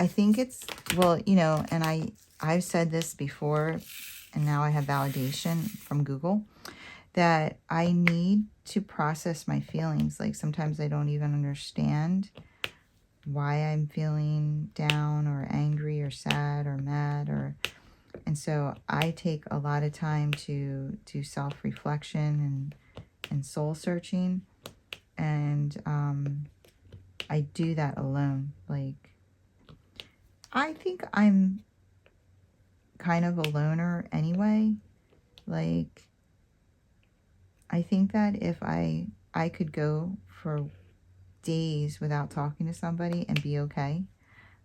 think it's, well, you know, and I've said this before, and now I have validation from Google, that I need to process my feelings. Like, sometimes I don't even understand why I'm feeling down or angry or sad or mad, and so I take a lot of time to self-reflection and soul searching, and I do that alone. Like, I think I'm kind of a loner anyway. Like, I think that if I could go for days without talking to somebody and be okay.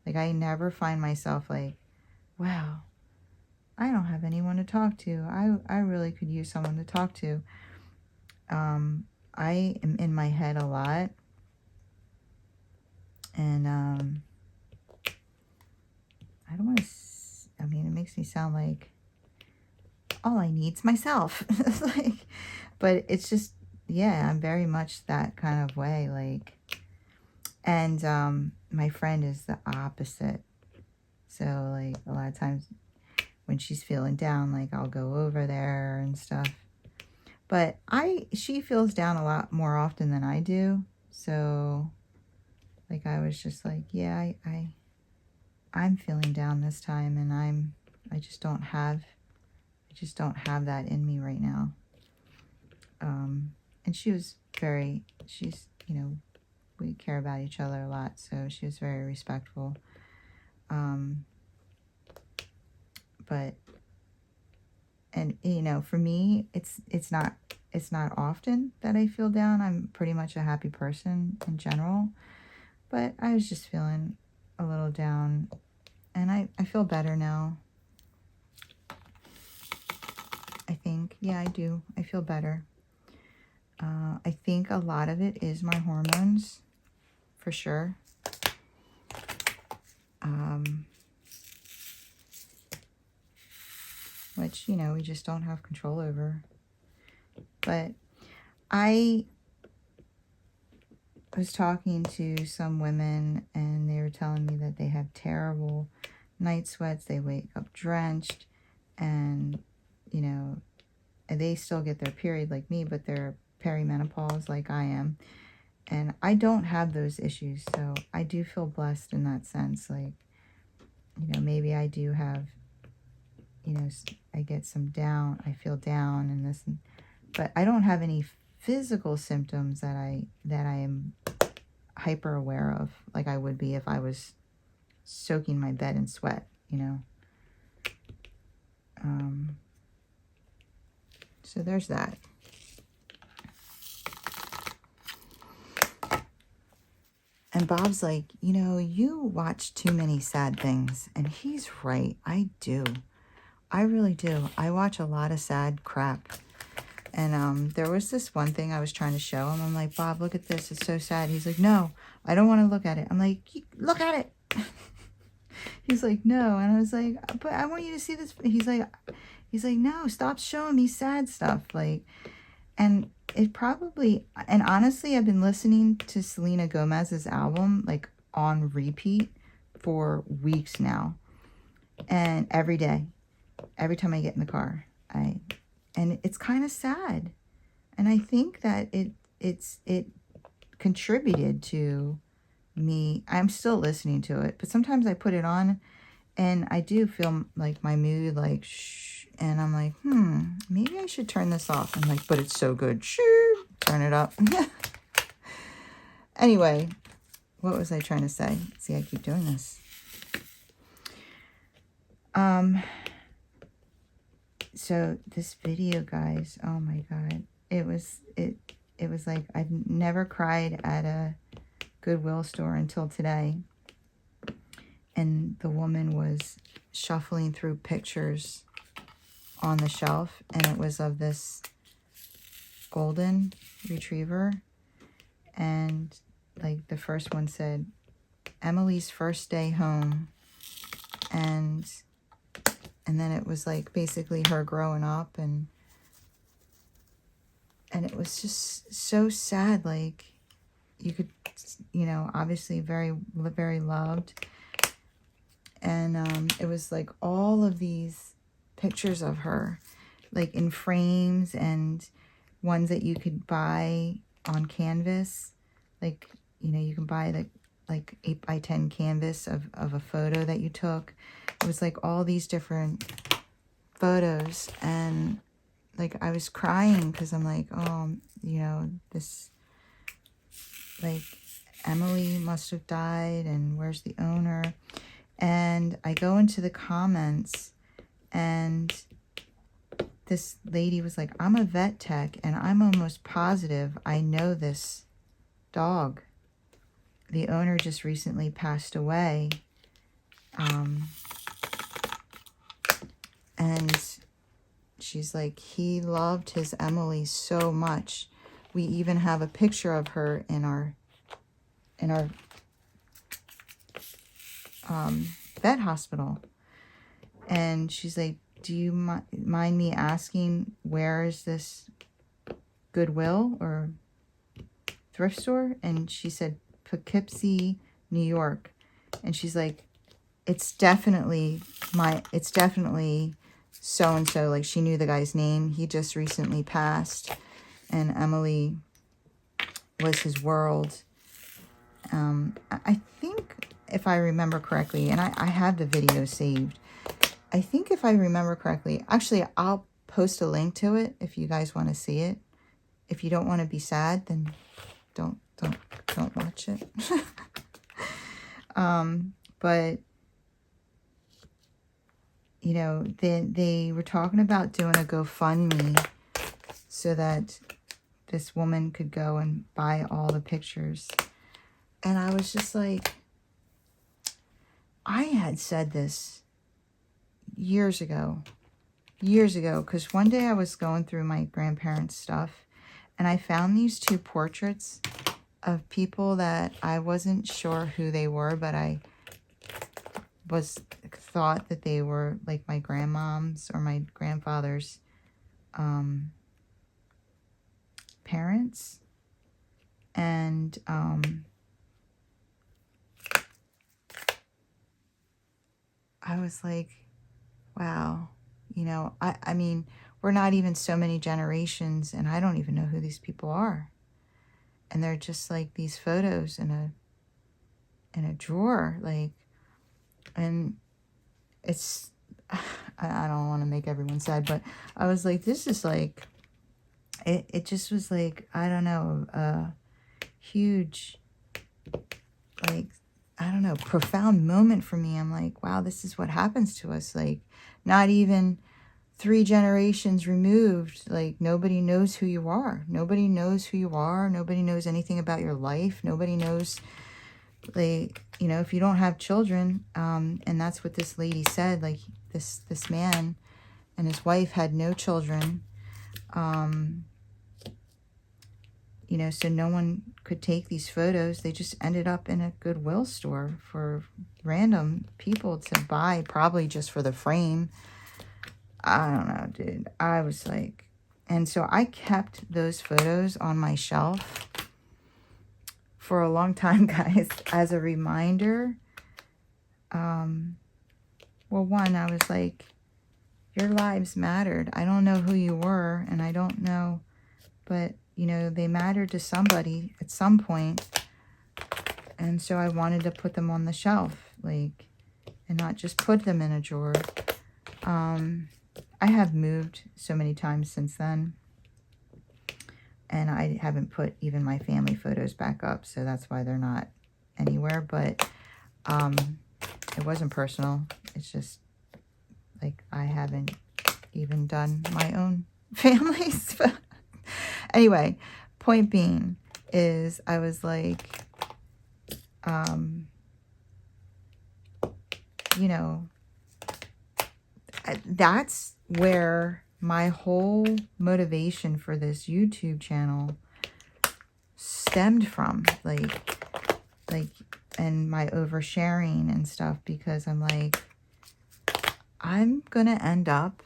Like, I never find myself like, wow, I don't have anyone to talk to. I really could use someone to talk to. I am in my head a lot. And I don't want to, I mean, it makes me sound like all I need's myself. Like, but it's just, yeah, I'm very much that kind of way. Like, and my friend is the opposite. So, like, a lot of times when she's feeling down, like, I'll go over there and stuff. But she feels down a lot more often than I do. So, like, I was just like, yeah, I'm feeling down this time, and I just don't have that in me right now. And she's, you know, we care about each other a lot, so she was very respectful. But, and, you know, for me, it's not often that I feel down. I'm pretty much a happy person in general, but I was just feeling a little down, and I feel better now. I think, yeah, I do. I feel better. I think a lot of it is my hormones, for sure. Which, you know, we just don't have control over. But I was talking to some women, and they were telling me that they have terrible night sweats. They wake up drenched, and, you know, they still get their period like me, but they're perimenopause like I am. And I don't have those issues, so I do feel blessed in that sense. Like, you know, maybe I do have, you know, I get some down, I feel down and this, but I don't have any physical symptoms that I am hyper aware of, like I would be if I was soaking my bed in sweat, you know. So there's that. And Bob's like, you know, you watch too many sad things. And he's right. I do. I really do. I watch a lot of sad crap. And there was this one thing I was trying to show him. I'm like, Bob, look at this. It's so sad. He's like, no, I don't want to look at it. I'm like, look at it. He's like, no. And I was like, but I want you to see this. He's like, no, stop showing me sad stuff. Like, and it probably, and honestly, I've been listening to Selena Gomez's album, like, on repeat for weeks now. And every day, every time I get in the car, and it's kind of sad. And I think that it contributed to me. I'm still listening to it, but sometimes I put it on and I do feel like my mood, like, shh, and I'm like, maybe I should turn this off. I'm like, but it's so good. Shh, turn it up. Anyway, what was I trying to say? See, I keep doing this. So this video, guys, oh my God, it was like I've never cried at a Goodwill store until today. And the woman was shuffling through pictures on the shelf, and it was of this golden retriever. And like the first one said, Emily's first day home. And then it was like basically her growing up, and it was just so sad. Like, you could, you know, obviously very, very loved. And it was like all of these pictures of her, like in frames, and ones that you could buy on canvas. Like, you know, you can buy like 8x10 canvas of a photo that you took. It was like all these different photos, and like I was crying because I'm like, oh, you know, this, like, Emily must have died, and where's the owner? And I go into the comments, and this lady was like, I'm a vet tech, and I'm almost positive I know this dog. The owner just recently passed away. And she's like, he loved his Emily so much. We even have a picture of her in our vet hospital. And she's like, do you mind me asking, where is this Goodwill or thrift store? And she said, Poughkeepsie, New York. And she's like, it's definitely so-and-so. Like, she knew the guy's name. He just recently passed, and Emily was his world. I think, if I remember correctly, and I have the video saved, I think if I remember correctly, actually, I'll post a link to it if you guys want to see it. If you don't want to be sad, then don't watch it. But you know, they were talking about doing a GoFundMe so that this woman could go and buy all the pictures. And I was just like, I had said this years ago, because one day I was going through my grandparents' stuff, and I found these two portraits of people that I wasn't sure who they were, but I thought that they were like my grandmom's or my grandfather's parents. And I was like, wow, you know, I mean, we're not even so many generations, and I don't even know who these people are. And they're just like these photos in a drawer, like, and it's, I don't want to make everyone sad, but I was like, this is like, it just was like, I don't know, a huge, like, I don't know, profound moment for me. I'm like, wow, this is what happens to us. Like, not even 3 generations removed, like, nobody knows who you are. Nobody knows who you are. Nobody knows anything about your life. Nobody knows, like, you know, if you don't have children, and that's what this lady said, like, this man and his wife had no children, and you know, so no one could take these photos. They just ended up in a Goodwill store for random people to buy, probably just for the frame. I don't know, dude. I was like, and so I kept those photos on my shelf for a long time, guys, as a reminder. Well, one, I was like, your lives mattered. I don't know who you were, and I don't know, but, you know, they mattered to somebody at some point. And so I wanted to put them on the shelf, like, and not just put them in a drawer. I have moved so many times since then, and I haven't put even my family photos back up, so that's why they're not anywhere. But it wasn't personal. It's just like I haven't even done my own family's. Anyway, point being is I was like, you know, that's where my whole motivation for this YouTube channel stemmed from, like, and my oversharing and stuff, because I'm like, I'm gonna end up,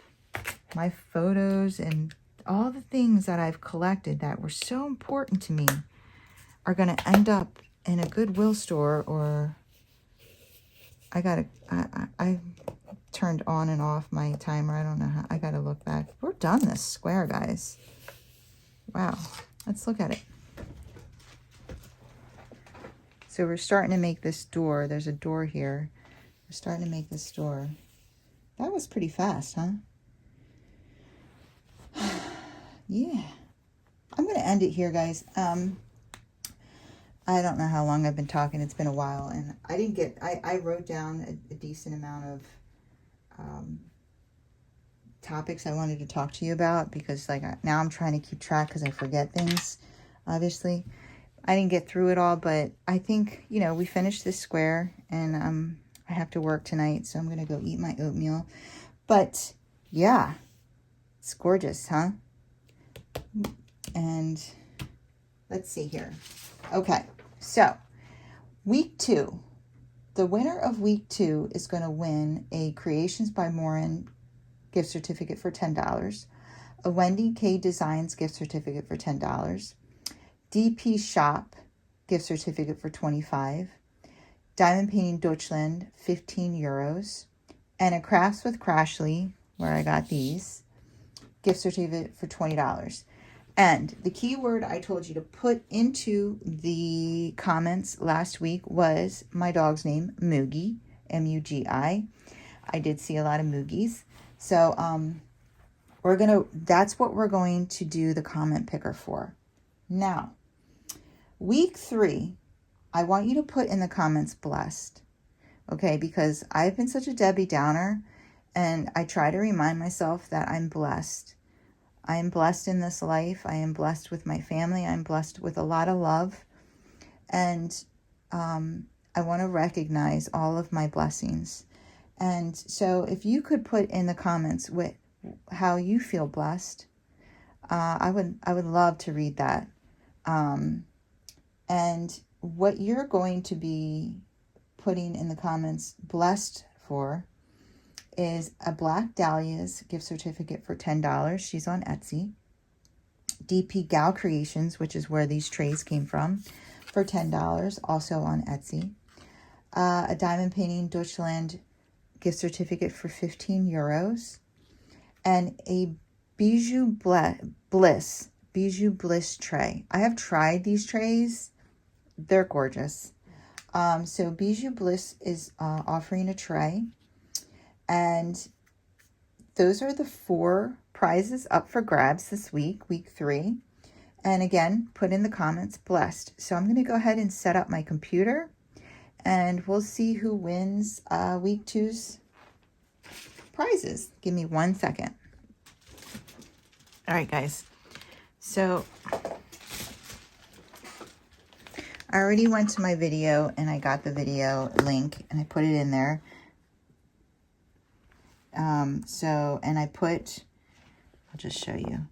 my photos and all the things that I've collected that were so important to me are gonna end up in a Goodwill store, or I turned on and off my timer. I don't know how. I gotta look back. We're done this square, guys. Wow. Let's look at it. So we're starting to make this door. There's a door here. We're starting to make this door. That was pretty fast, huh? Yeah. I'm going to end it here, guys. I don't know how long I've been talking. It's been a while. And I didn't get... I wrote down a decent amount of topics I wanted to talk to you about, because like now I'm trying to keep track because I forget things, obviously. I didn't get through it all, but I think, you know, we finished this square, and I have to work tonight, so I'm going to go eat my oatmeal. But yeah, it's gorgeous, huh? And let's see here. Okay, so week 2. The winner of week 2 is going to win a Creations by Morin gift certificate for $10, a Wendy K Designs gift certificate for $10, DP Shop gift certificate for $25, Diamond Painting Deutschland, 15 euros, and a Crafts with Crashley, where I got these, gift certificate for $20. And the keyword I told you to put into the comments last week was my dog's name, MUGI, M-U-G-I. I did see a lot of MUGIs. So that's what we're going to do the comment picker for. Now, week 3, I want you to put in the comments blessed. Okay, because I've been such a Debbie Downer, and I try to remind myself that I'm blessed. I am blessed in this life. I am blessed with my family. I'm blessed with a lot of love. And I want to recognize all of my blessings. And so if you could put in the comments with how you feel blessed, I would love to read that. And what you're going to be putting in the comments blessed for is a Black Dahlia's gift certificate for $10. She's on Etsy. DP Gal Creations, which is where these trays came from, for $10, also on Etsy. A Diamond Painting Deutschland gift certificate for 15 euros. And a Bijou Bliss tray. I have tried these trays. They're gorgeous. So Bijou Bliss is offering a tray. And those are the 4 prizes up for grabs this week, week 3. And again, put in the comments, blessed. So I'm going to go ahead and set up my computer, and we'll see who wins week 2's prizes. Give me 1 second. All right, guys. So I already went to my video, and I got the video link, and I put it in there. And I'll just show you.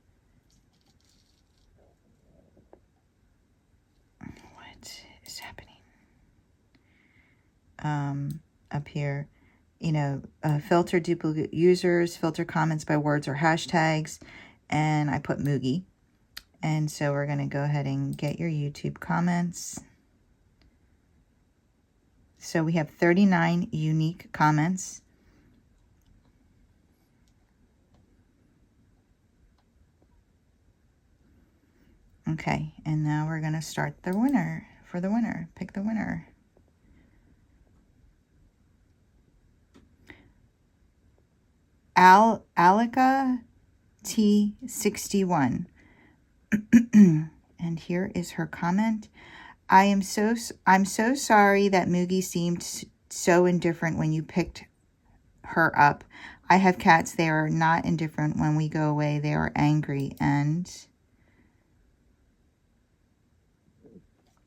up here, you know, filter duplicate users, filter comments by words or hashtags, and I put MUGI. And so we're going to go ahead and get your YouTube comments. So we have 39 unique comments. Okay, and now we're going to start the winner. For the winner, pick the winner. Alika T61. And here is her comment. I'm so sorry that MUGI seemed so indifferent when you picked her up. I have cats. They are not indifferent. When we go away, they are angry. And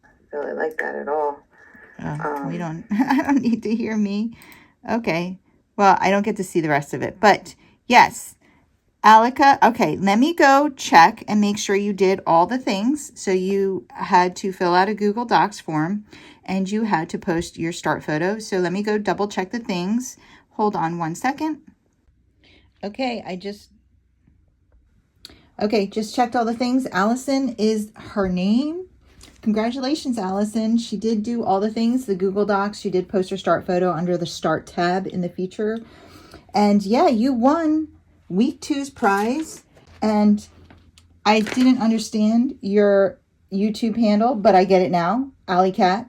I don't really like that at all. We don't. I don't need to hear me. Okay. Well, I don't get to see the rest of it, but yes. Alika, okay, let me go check and make sure you did all the things. So you had to fill out a Google Docs form and you had to post your start photo. So let me go double check the things. Hold on 1 second. Okay, just checked all the things. Allison is her name. Congratulations, Allison. She did do all the things, the Google Docs. She did post her start photo under the start tab in the feature. And yeah, you won week 2's prize. And I didn't understand your YouTube handle, but I get it now. Alicat,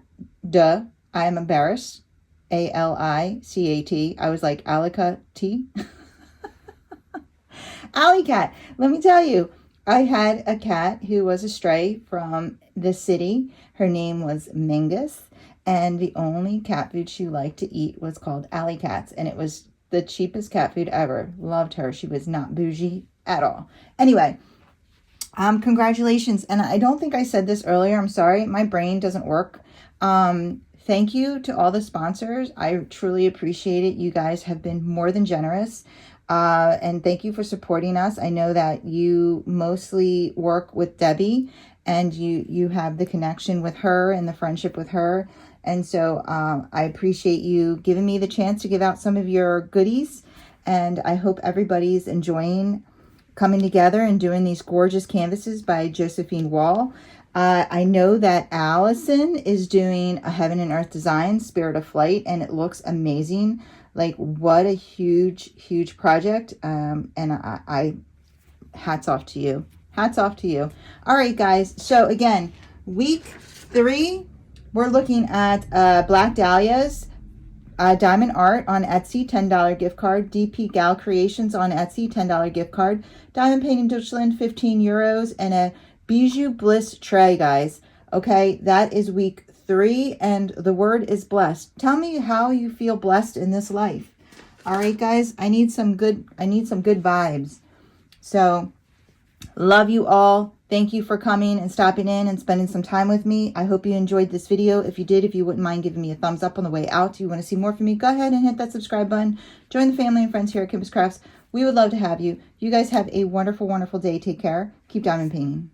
duh. I am embarrassed. A-L-I-C-A-T. I was like, Alika T. Alicat. Let me tell you, I had a cat who was a stray from the city. Her name was Mingus. And the only cat food she liked to eat was called Alicats. And it was the cheapest cat food ever. Loved her. She was not bougie at all. Anyway, congratulations. And I don't think I said this earlier. I'm sorry. My brain doesn't work. Thank you to all the sponsors. I truly appreciate it. You guys have been more than generous. And thank you for supporting us. I know that you mostly work with Debbie and you have the connection with her and the friendship with her. And so I appreciate you giving me the chance to give out some of your goodies. And I hope everybody's enjoying coming together and doing these gorgeous canvases by Josephine Wall. I know that Allison is doing a Heaven and Earth design, Spirit of Flight, and it looks amazing. Like, what a huge, huge project. And I hats off to you. Hats off to you. All right, guys. So again, week 3, we're looking at Black Dahlias, Diamond Art on Etsy, $10 gift card. DP Gal Creations on Etsy, $10 gift card. Diamond Painting Deutschland, 15 euros. And a Bijou Bliss tray, guys. Okay, that is week 3, and the word is blessed. Tell me how you feel blessed in this life. All right, guys, I need some good vibes. So, love you all. Thank you for coming and stopping in and spending some time with me. I hope you enjoyed this video. If you did, if you wouldn't mind giving me a thumbs up on the way out. If you want to see more from me, go ahead and hit that subscribe button. Join the family and friends here at Kimbaskrafts. We would love to have you. You guys have a wonderful, wonderful day. Take care. Keep diamond painting.